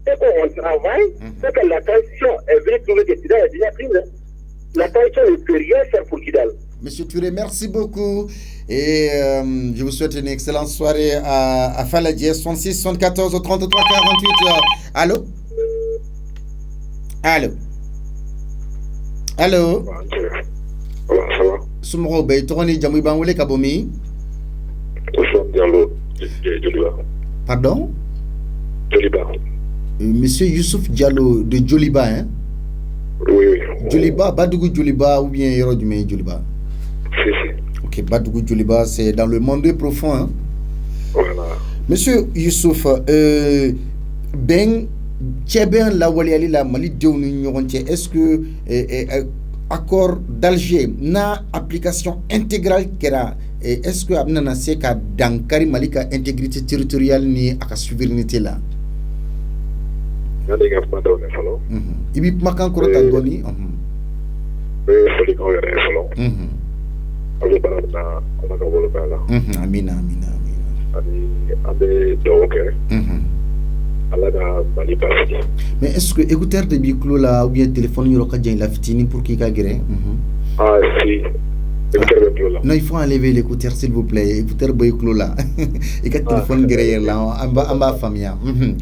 et qu'on travaille, c'est que la tension est venue trouver que Kidal est déjà prise. La tension ne peut rien faire pour Kidal. Monsieur Touré, merci beaucoup. Et je vous souhaite une excellente soirée à Faladie, 66 74 33 48. Allô? Allô? Allô? Sumro Bey, Toroni Jamou Bangoule Kabomi? Pardon? Djoliba. Monsieur Youssouf Diallo de Djoliba, hein? Oui. Djoliba, Badougou Djoliba ou bien Héros du May Djoliba? Si. Ok, Badougou Djoliba, c'est dans le monde profond, hein? Voilà. Monsieur Youssouf, ben Tchébén la Waliali la Mali Diouni, est-ce que accord d'Alger na application intégrale kera est-ce que amna se ka dankari Malika intégrité territoriale ni aka souveraineté là? Y'a pas de follow. Ibi makan ko ta doni. Foli ko yere follow. Ale barana ala ka wolo bala. Amina. Abe donc ala da bali passi. Mais est-ce que écouteur de micro là ou bien téléphone yoro ka djay la fitini pour qui ka gré? Ah si. Non, il faut enlever l'écouteur s'il vous plaît. Écouteur boyclo là. Et que téléphone gré là en bas famille.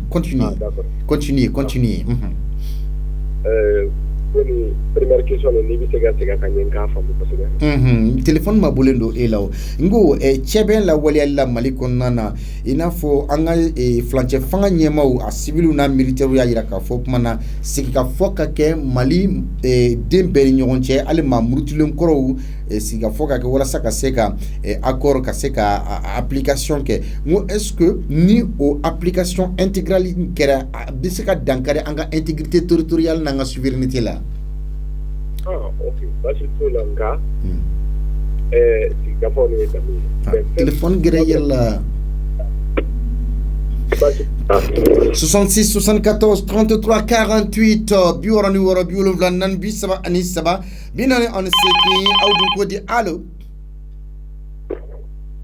Continuez. Première question ni bi sega kanyen ka famu parce téléphone ma bolendo e law ngo Tchébén la wali alla Mali konnana inafo anga flanche fanga nyemaw a civilu na militaire ya yira ka fo mana sika foka ke Mali demberi nyonche ale ma murutulum koro sika foka ke wala saka seka accord ka seka application ke mo est-ce que ni o application intégrale kera bisika dankare anga intégrité territoriale na nga souveraineté là? Ok. Parce que l'anga, téléphone gré là. 66 74 33 48 biorani wara biolo vlanan bi saba ani saba binane on seki awdu ko di allo.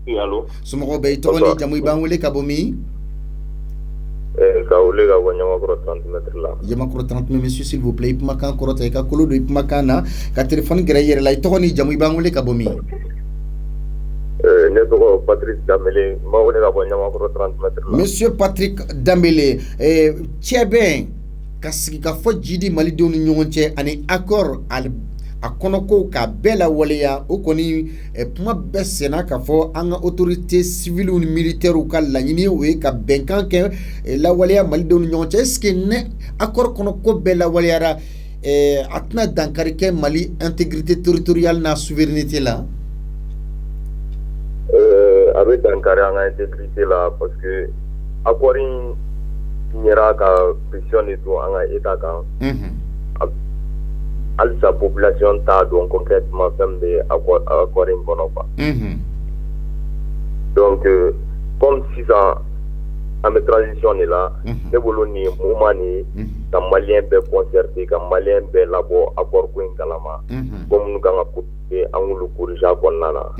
Oui, allô. Sumo Bey Toroni Jamou Bangoule Kabomi? Kaoule ga wanyama koro 30 mètres là. Yama koro 30 monsieur s'il vous plaît makan koro tay ka kolo do makana ka téléphone gré lay Toroni Jamou Bangoule Kabomi? Neto Patrick Dambélé ma wone ga wanyama koro 30 mètres là. Monsieur Patrick Dambélé Tchébén kasiki ka fo jidi Mali doni nyonche ani accord al akonoko ka bela waleya okoni puma besena ka fo anga autorité civile ou militaire ou ka lañini we ka benkan ke la waleya Mali doni nyonche est-ce que ne accord konoko bela waleya atna dankari ke Mali intégrité territoriale na souveraineté là? Avec dankari anga intégrité là parce que accord n'ira ka pression et tout anga état kan sa population ta donc concrètement femme de accord in bono pas. Donc comme si ça en transition est là ne boloni moumani ka malien be concerté ka malien be labo accord ko in kalama comme nous ganga pour angulu kurja konnana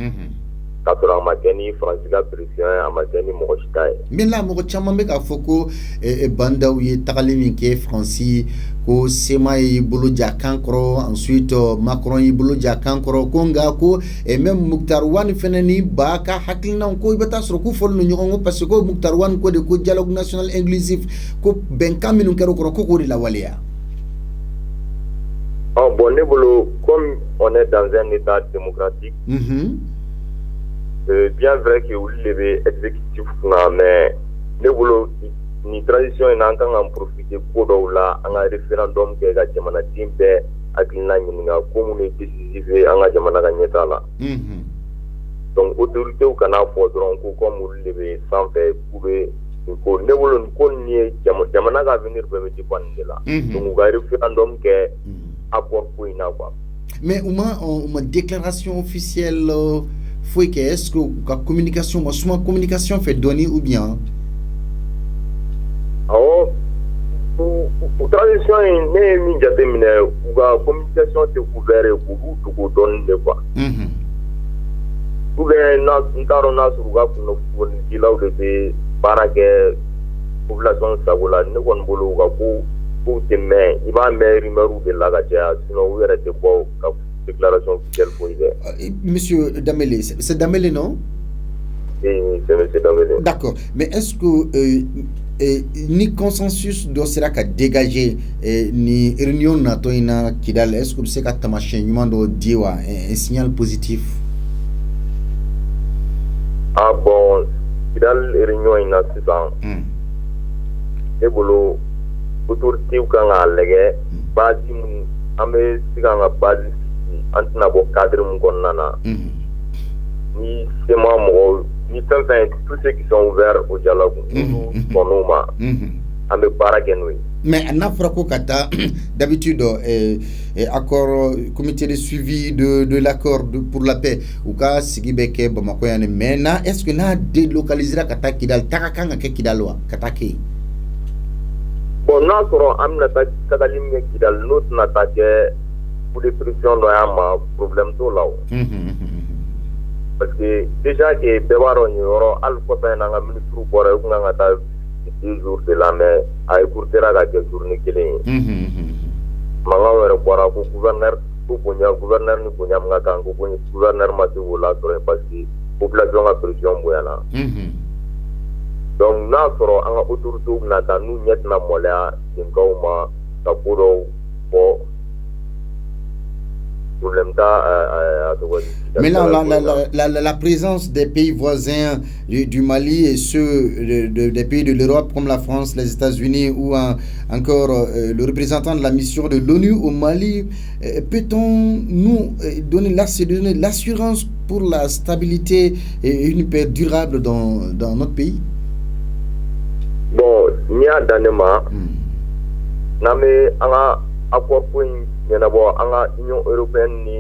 kasɔrɔ a ma kɛ ni faransi ka pression ye a ma kɛ ni mɔgɔ si ta ye. mais là mɔgɔ caman bɛ k'a fɔ ko bandaw ye tagali min kɛ faransi ko sema y'i bolo ja kan kɔrɔ ensuite Macron y'i bolo ja kan kɔrɔ ko nka ko même Muktar Wane fɛnɛ ni ba ka hakilinaw ko i bɛ taa sɔrɔ k'u fɔlen don ɲɔgɔn kɔ parce que ko Muktar Wane ko de ko dialogue national inclusif ko bɛnkan minnu kɛra o kɔrɔ ko k'o de lawaleya. Bon, ne bolo, comme on est dans un état démocratique, bien vrai que vous l'avez exécutif, mais ne bolo ni transition in an kan ka profiter ko dɔw la an ka référendum kɛ ka jamanaden bɛɛ hakilina ɲininka ko mun ye décisif ye an ka jamana ka ɲɛtaa la. Donc autorités kana fɔ dɔrɔn ko comme olu de bɛ sanfɛ k'u bɛ ko ne bolo ko nin ye jamana ka avenir bɛɛ bɛ dépend nin de la. Donc u ka référendum kɛ accord ko in na quoi. Mais uma déclaration officielle foi que est-ce que la communication ma communication fait donner ou bien pour transition ne min jateminɛ u ka communication tɛ ouvert k'olu dogo dɔɔnin de quoi. Ou bien n t'a dɔn n'a sɔrɔ u ka kunnafonidilaw de bɛ baara kɛ population sago la ne kɔni bolo u ka ko tɛ mɛn i b'a mɛn rumeur de la ka caya sinon u yɛrɛ tɛ bɔ ka déclaration officielle foyi kɛ. Monsieur Damele, c'est Damele non? C'est Monsieur Damele. D'accord, mais est-ce que ni consensus dɔ sera ka dégager ni réunion natɔ in na Kidal, est-ce que bɛ se ka taamasiyɛn ɲuman dɔ di wa un signal positif? Bon Kidal réunion in na sisan ne bolo autorités kan k'a lajɛ base min an bɛ se k'an ka base sigi an tɛna bɔ cadre min kɔnɔna na ni sema mɔgɔw ni fɛn fɛn tous ceux qui sont ouverts au dialogue n'olu sɔnn'o ma an bɛ baara kɛ n'o ye. Mais n'a fɔra ko ka taa d'habitude accord comité de suivi de l'accord pour la paix u ka sigi bɛ kɛ Bamako yan ne mais na est-ce que n'a délocalisera ka taa Kidal taga kan ka kɛ Kidal wa ka taa kɛ yen. Bon n'a sɔrɔ an bɛna taa tagali min kɛ Kidal n'o tɛna taa kɛ coup de pression dɔ y'an ma problème t'o la o. Parce que déjà que bɛɛ b'a dɔn nin yɔrɔ hali kɔfɛ in na an ka ministre bɔra u kun kan ka taa 10 jours de la mais a écourtera ka kɛ journée kelen ye. Mankan yɛrɛ bɔra ko gouverneur ko bonya gouverneur ni bonya min ka kan ko gouverneur ma se k'o lasɔrɔ parce que population ka pression bonyana. Donc n'a sɔrɔ an ka autorités bɛna taa n'u ɲɛ tɛna maloya senkaw ma ka ko dɔw fɔ. Maintenant, la présence des pays voisins du Mali et ceux des pays de l'Europe comme la France, les États-Unis ou encore le représentant de la mission de l'ONU au Mali, peut-on nous donner l'assurance pour la stabilité et une paix durable dans notre pays? Bon, il y a dernièrement, accord pour ɲɛnabɔ an ka Union européenne ni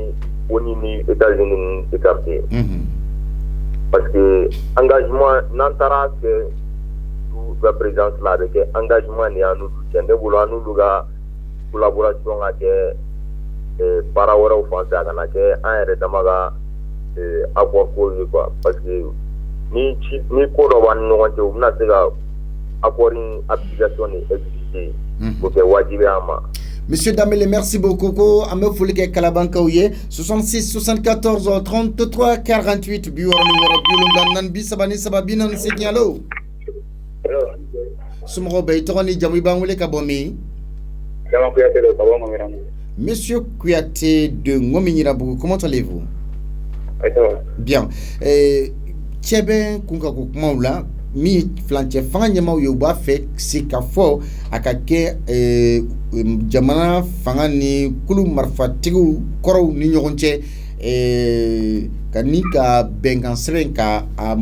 ONU ni États-Unis écarté. Parce que engagement n'an taara kɛ sous la présidence la a bɛ kɛ engagement de y'an n'olu cɛ ne bolo an n'olu ka collaboration ka kɛ baara wɛrɛw fan fɛ a kana kɛ an yɛrɛ dama ka accord ko ye quoi parce que ni ko dɔ b'an ni ɲɔgɔn cɛ u bɛna se ka accord in application de exiger o kɛ wajibi an ma. Monsieur Damele, merci beaucoup. Ame Folike Kalabankauye, 66 74 33 48. Bior numéro Biolongan Nanbi Sabani Sababinan Signalo. Sumro Beitroni Jamibangule Kabomi. Monsieur Kouyaté de Ngominirabou, comment allez-vous? Bien. Tchebe Kunkaku Maula. Mi flanche fanga nyama yo ba fe sika fo akake jamana fanga ni kulu marfatigu koro ni nyogonche kanika bengan srenka a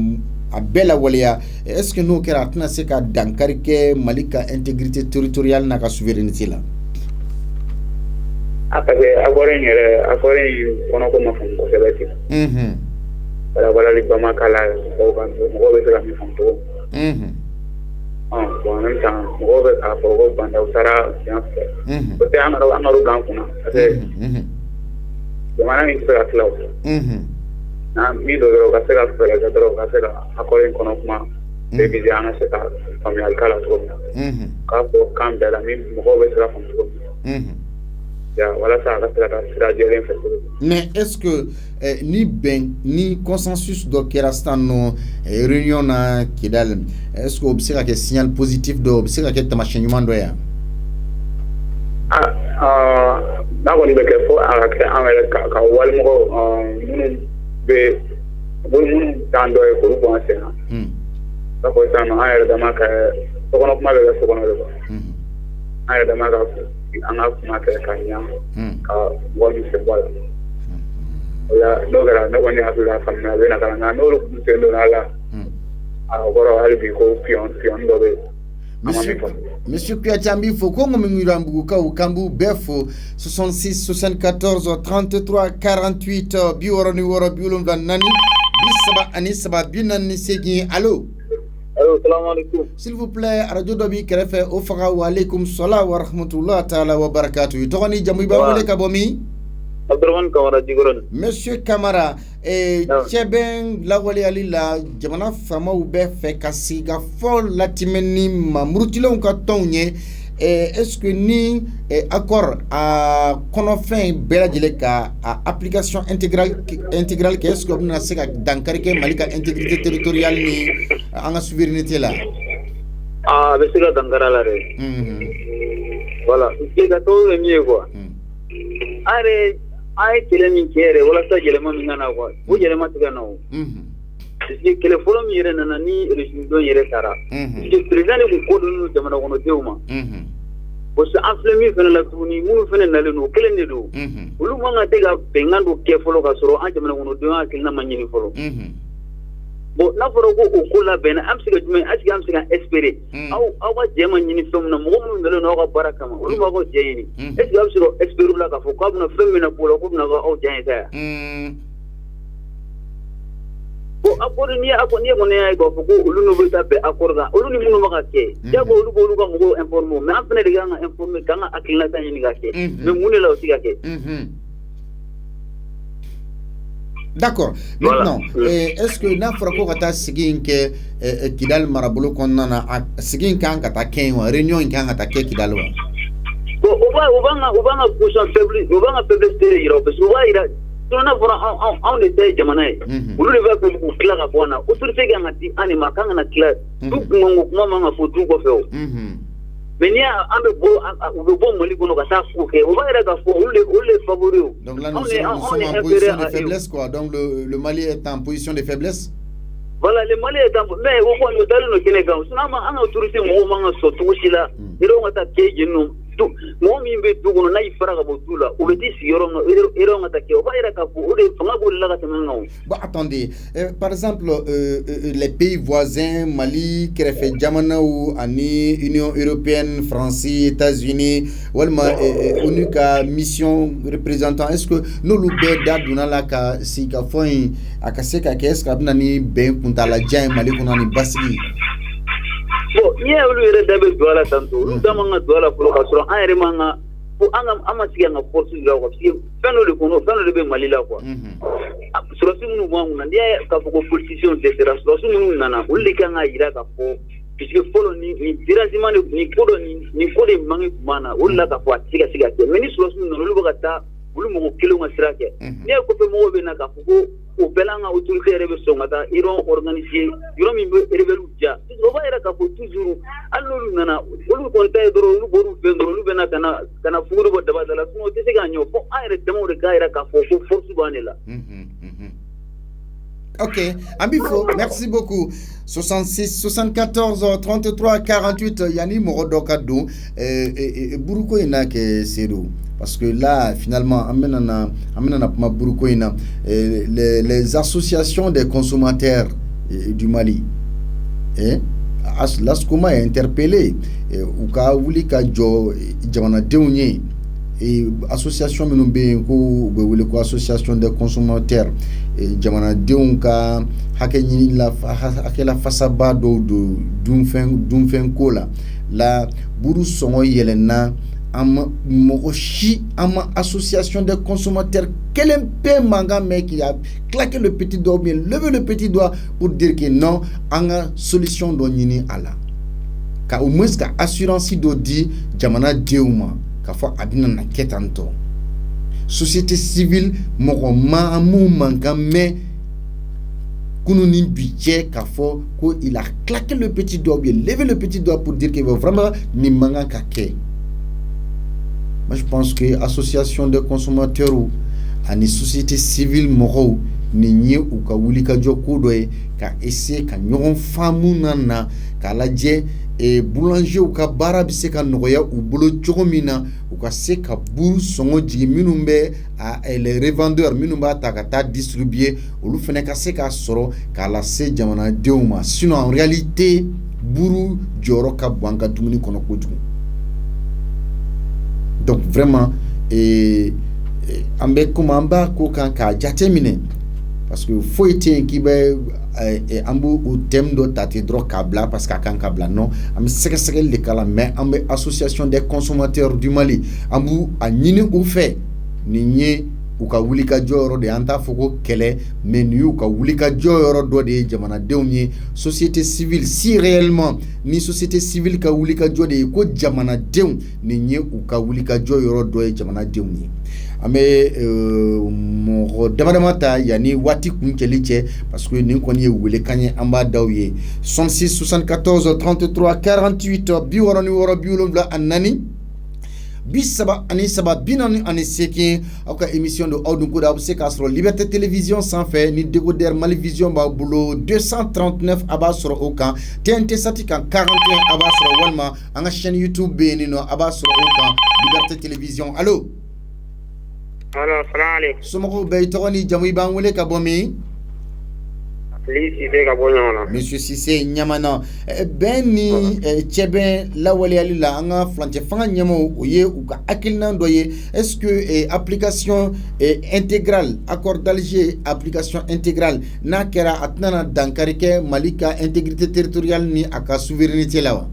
bela walia est-ce que nous kera tna se ka dankarike malika intégrité territoriale na ka souveraineté la akase agore kono ko mafon ko sebeti wala libama kala ko kan mo be la mi fonto bon en même temps mo be ka fo ko banda usara science ko te amaro blanc kuna ate jamana ni sera claw na mi do ka se ka fere ka do ka se ka akore kono kuma de bi ana se ka familial kala to ka ko kan da mi mo be sera fam to ya wala sa ka sera jere fe. Mais est-ce que ni consensus do kerastano réunion na Kidal, est-ce que observa que signal positif do observa que tamashanyuma ndo ya na ko ni be ke fo ala ka wal mo mun be mun tando e ko ko asena ta ko sana ayar da maka to kono kuma be so kono do ayar da maka anga kuma ka kanya ka wal se wal ya no gara no woni hasu da famna be na kana no lu se ndo ala goro halbi ko pion do be. Monsieur Kouyatambi, faut qu'on me rambuka ou kambu befo 66 74 33 48 biworo ni woro biulum dan nani bisaba anisaba binani segi. Allô, salam alaikum. S'il vous plaît, radio dobi kerefe o faga wa alaikum salam wa rahmatullah ta'ala wa barakatuh. Togoni jamu ba wole kabomi Abdurrahman Kamara Jigoron. Monsieur Kamara, Cheben lawali alila jamana fama ube fe kasiga fol latimeni mamurutilo ka tonye est-ce que ni accord à konofin bela dileka à application intégrale que est-ce que on a seka dankarike malika intégrité territoriale ni anga souveraineté là besika dankara la re voilà c'est que tout est mieux quoi are ay kele min kere wala sa jele ma min na ko o jele ma tiga no ci kele folo mi yere nana ni régime don yere tara ci président ko do jamana ko no deuma bo sa aflemi fena la tuni mu fena na le no kele ne do ulu ma ngate ga pengando ke folo ka soro an jamana ko no deuma kele na manyini folo bo na foro ko ko la bena am siga jume asiga am siga espérer aw ba jema nyini fem na mo mo ngelo no ka baraka ma ulu ma ko jeyini esiga am siga espérer la ka fo ko na fem na ko ko na ko jeyini ta bo akori ni ko ne ay ko ko ulu no be ta be akorda ulu ni munu ma ka ke ja ko ulu ka mo informer mais am fene de ga informer ka nga akilna ta ni ga ke mais munu la aussi ga ke. D'accord. Maintenant, est-ce que na frako kata sigin ke Kidal marabolo konnana sigin kan kata ken wa réunion kan kata ke Kidal wa o banga puissance faible o banga faiblesse ira parce que wa ira tona fora on était jamana ulu le va ko kila ka bona autorité ga ngati ani makanga na kila tout ngongo kuma manga fotu ko feo Benia ambe bo moli kono ka sa fouke o va ira ka fo le favori. Donc là nous sommes en position de faiblesse quoi. Donc le Mali est en position de faiblesse. Voilà, le Mali est en mais o ko no talo no kene ga suna ma an autorité mo manga so to sila iro ngata keje no tu mo mi be tu kono na ifara ka botula o be disi iro ngata ke o va ira ka fo o de fanga bo la ka tamenga. Bon attendez, par exemple les pays voisins Mali, Kerefe Jamana ou ani Union européenne, France, États-Unis, walma unika mission représentant est-ce que nous l'ube da dunala ka si ka foi akaseka ke est-ce que abnani ben kuntala jay Mali kunani basigi. Bon, nie olu ere dabe dola tanto olu damanga dola fulo ka soro an ere manga pour ama siga nga force la ko si feno le kono feno le be Mali la quoi soro si munu mo ngana dia ka fo politicien de terrain soro si munu nana ulle kanga ira ka fo puisque folo ni directement ni kodo mangi kumana ulla ka fo siga ke meni soro si munu lu bagata ulu mo kilo nga sirake ni ko pe mo be na ka fo o belanga autorité rebe songata iron organiser iron mi rebe luja o ba era ka fo toujours alolu nana ulu konta doro ulu boru vendro ulu bena kana furu bo daba dala suno tese ganyo fo ayre temo de ka era ka fo force banela. Ok, Ambifo, merci beaucoup. 66 74 33 48 Yani Morodokadou Buruko ina ke Seru. Parce que là, finalement, les associations des consommateurs du Mali, l'ASCOMA est interpellé. Uka Wulika Jo Jamana Deunye et association Menumbe association des consommateurs Jamana Deunka Hakeni la fasaba do Dumfen Kola la Buru Songo Yelena association des consommateurs quel peu manga mec qui a claqué le petit doigt bien levé le petit doigt pour dire que non anga solution donnini ala ka au moins ka assurance do di jamana deuma ka fo adina na ketanto société civile moko ma amu manga mais Kounouni budget Kafo, il a claqué le petit doigt, bien levé le petit doigt pour dire qu'il veut vraiment ni manga kake. Moi je pense que l'association de consommateurs ou une société civile moro ni nye ou ka wuli ka joko doye ka essayer ka nyon famu nana ka ladje et boulanger ou ka bara bise ka noya ou bolo chomina ou ka se ka buru songo jigi minumbe a les revendeurs minumba ta ka ta distribuer ou lu fene ka se ka soro ka la se jamana deuma sinon en réalité buru joro ka bwanga tumuni kono koju donc vraiment ambe kumamba ko kan ka jatemine parce que faut être qui be ambu au thème do tate dro kabla parce qu'à kan kabla non am seke le kala mais ambe association des consommateurs du Mali ambu a nyini ou fait ni ou ka wulika joro de anta foko kele mais ni ou ka wulika joro do de jamana deumye société civile si réellement ni société civile ka wulika joro de ko jamana deum ni ou ka wulika joro do de jamana deumye ame mo damadamata yani wati kuncheliche parce que ni koni wule kanye amba dawye 66 74 33 48 bi woroni woro biulumla anani bisaba ani saba binani ani seki aka émission de Audou Koda Abseka sur Liberté Télévision sans fait ni décoder Malivision ba boulot 239 aba sur Okan TNT Satika 41 aba sur Walma anga chaîne YouTube ni no aba sur Okan Liberté Télévision. Allô. Allo, salam alaikum. Somoko bay togoni jamu ba ngule ka bomi. Monsieur Cissé Nyamana Benni Tchebe Lawali Alila Anga Flanche Fanga Nyamo Oye ou Akilna Doye. Est-ce que application intégrale, accord d'Alger, application intégrale, Nakera Atnana Dankarike, Malika, intégrité territoriale ni aka souveraineté là?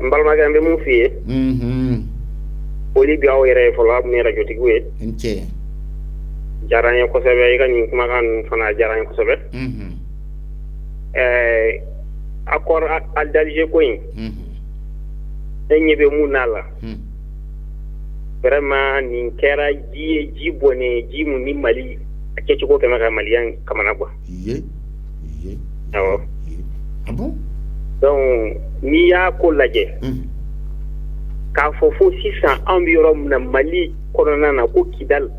Mbalmagambe Moufi. Olivia Oire for Lab Mera Jotigwe. Nche. Jaranya ko sebe ga ni kuma kan fana jaranya ko sebe accord al d'Alger ko yin nyebe munala vraiment ni kera ji bone ji mu ni Mali ake ci ko kama ga Malian kamana ba awo ah bon donc ni ya ko laje ka fofo 600 environ na Mali corona na ko Kidal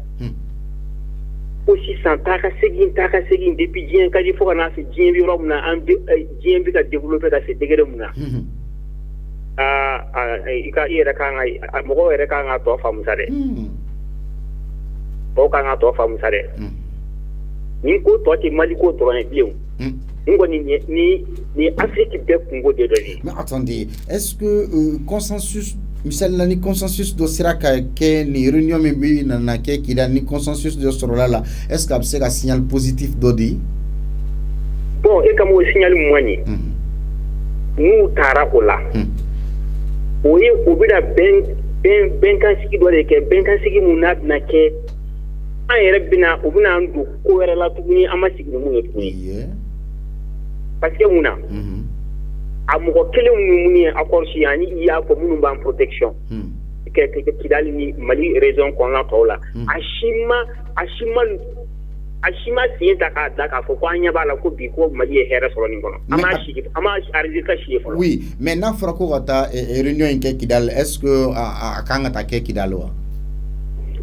aussi sans taka segin depuis bien quand il faut qu'on a fait bien vivre on a bien bi ka développer ka se degré muna ika ira kan ai mo ira kan to famu sare o kan to famu sare ni ko to ti Mali ko to ne biu ngo ni Afrique be kungo de doni. Mais attendez, est-ce que consensus Michel Nani consensus de Siraka ke ni réunion mi na ke ki da ni consensus de sorola là est-ce que c'est un signal positif d'odi bon et comme signal moani nous tara ola oye obida ben kan sigi do ke ben kan sigi munad na ke an yere bina obina ndu ko yere la tuguni amasigi mu yetuni parce que muna amugo kele muni accord si yani iya ko munu ban protection ke Kidali ni Mali raison qu'on a tola ashima sienta ka daka fo ko anya bala ko bi ko Mali here solo ni kono ama arzika shi fo oui mais na fra ko gata réunion ke Kidal est-ce que akanga ta ke Kidalo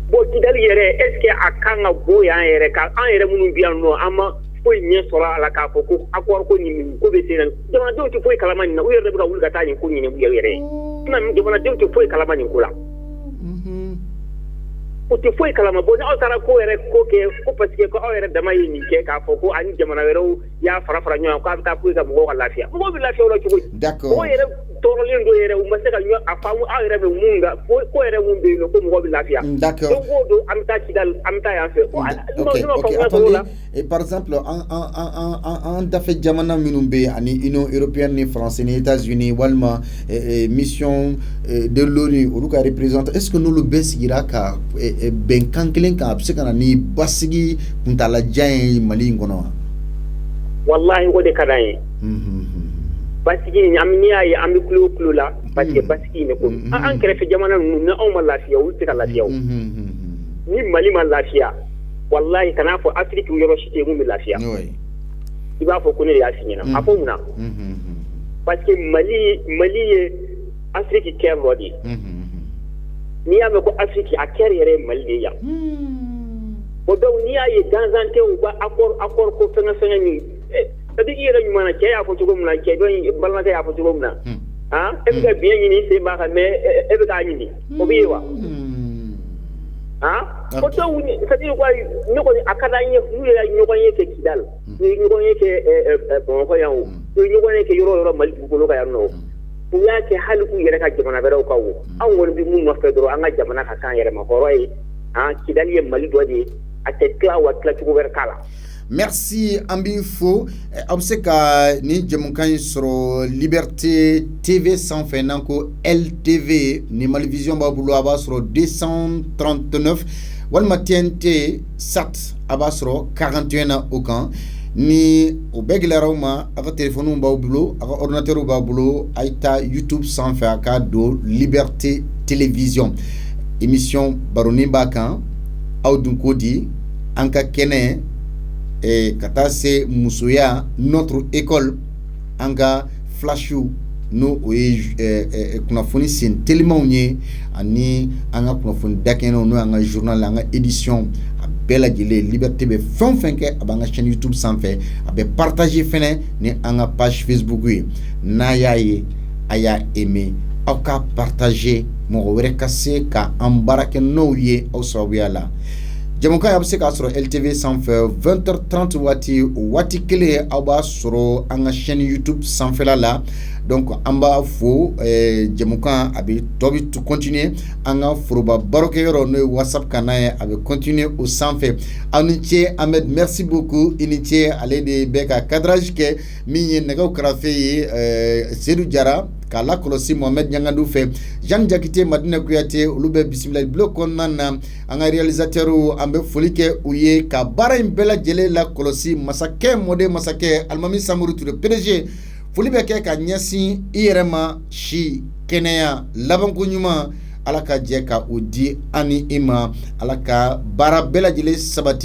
bo Kidal yere est-ce que akanga bo ya yere ka an yere munu bian no ama ko nye sora ala ka ko accord ko ni ko be senen dama do to foi kalama ni na uyere buka wulga tani ko ni ne buya yere na mi dama do to foi kalama ni kula ko to foi kalama bo na altara ko yere ko ke ko parce que ko yere dama yi ni ke ka fo ko ani jamana wero y'a fara ɲɔgɔn k'a bɛ taa pour que ka mɔgɔw ka lafiya mɔgɔw bɛ lafiya o la cogo di d'accord mɔgɔw yɛrɛ tɔɔrɔlen dɔ yɛrɛ u ma se ka a faamu aw yɛrɛ bɛ mun kan ko yɛrɛ mun bɛ yen nɔ ko mɔgɔw bɛ lafiya d'accord donc o don an bɛ taa Kidal an bɛ taa yan fɛ ok attendez et par exemple en dafe jamana minnu bɛ ani Union européenne ni France ni États-Unis walima mission de l'ONU olu ka représente est-ce que n'olu bɛɛ sigira ka bɛnkan kelen kan a bɛ se ka na ni basigi kuntalajan ye Mali in kɔnɔ wa wallahi o de ka d'an ye basigi n'i y'a ye an bɛ kulo la parce que basigi ne ko an kɛrɛfɛ jamana ninnu ni anw ma lafiya olu tɛ ka lafiya o ni Mali ma lafiya wallahi kan'a fɔ Afrique yɔrɔ si tɛ yen mun bɛ lafiya i b'a fɔ ko ne de y'a f'i ɲɛna a ko mun na parce que Mali ye Afrique kɛr dɔ de ye n'i y'a mɛn ko Afrique a kɛr yɛrɛ ye Mali de ye yan o donc n'i y'a ye dans un temps u ba accord ko fɛngɛ min c'est-à-dire i yɛrɛ ɲuman na cɛ y'a fɔ cogo min na cɛ dɔ in balimakɛ y'a fɔ cogo min na e bɛ ka biɲɛ ɲini i sen b'a kan mais e bɛ k'a ɲini o bɛ ye wa o donc c'est-à-dire quoi ne kɔni a ka d'an ye n'u ye ɲɔgɔn ye kɛ Kidal n'u ye ɲɔgɔn ye kɛ Bamakɔ yan o n'u ye ɲɔgɔn ye kɛ yɔrɔ o yɔrɔ Mali dugukolo kan yan nɔ u y'a kɛ hali u yɛrɛ ka jamana wɛrɛw kan o anw kɔni bɛ mun nɔfɛ dɔrɔn an ka jamana ka k'an yɛrɛ ma hɔrɔn ye Kidal ye Mali dɔ de ye a tɛ tila wa tila cogo wɛrɛ k'a la. Merci an b'i fo aw bɛ se ka ni jɛmukan in sɔrɔ Liberté TV sanfɛ n'an ko LTV ni Mali Vision b'a bolo a b'a sɔrɔ 239 walima TNT SAT a b'a sɔrɔ 41 na o kan ni o bɛɛ gɛlɛyara aw ma a ka téléphone b'aw bolo a ka ordinateur b'a bolo a ye taa YouTube sanfɛ a ka don Liberté Télévision émission baronin b'a kan aw dun ko di an ka kɛnɛ ka taa se musoya notre école an ka flashu n'o o ye kunnafoni sen telimanw ye ani an ka kunnafoni dakɛnɛw n'o y'an ka journal an ka édition a bɛɛ lajɛlen Liberté bɛ fɛn o fɛn kɛ a b'an ka chaîne YouTube sanfɛ a bɛ partager fɛnɛ ni an ka page Facebook ye n'a y'a ye a y'a aimer aw ka partager mɔgɔ wɛrɛ ka se ka an baara kɛ n'o ye aw sababuya la jɛmukan a bɛ se k'a sɔrɔ LTV sanfɛ 20h30 waati kelen aw b'a sɔrɔ an ka chaîne YouTube sanfɛla la donc an b'a fo jɛmukan a bɛ tɔ bɛ continuer an ka foroba barokɛyɔrɔ n'o ye WhatsApp kanal ye a bɛ continuer o sanfɛ aw ni ce Ahmed merci beaucoup i ni ce ale de bɛ ka cadrage kɛ min ye nɛgɛw karafe ye Seydou Jara k'a lakɔlɔsi Mohamed Ɲangandu fɛ Jean Jakite Madina Kuyate olu bɛ bisimilali bulon kɔnɔna na an ka réalisateur an bɛ foli kɛ u ye ka baara in bɛɛ lajɛlen lakɔlɔsi masakɛ mɔden masakɛ Alimami Samori Ture PDG foli bɛ kɛ ka ɲɛsin i yɛrɛ ma si kɛnɛya labanko ɲuman Ala ka jɛ ka o di ani i ma Ala ka baara bɛɛ lajɛlen sabati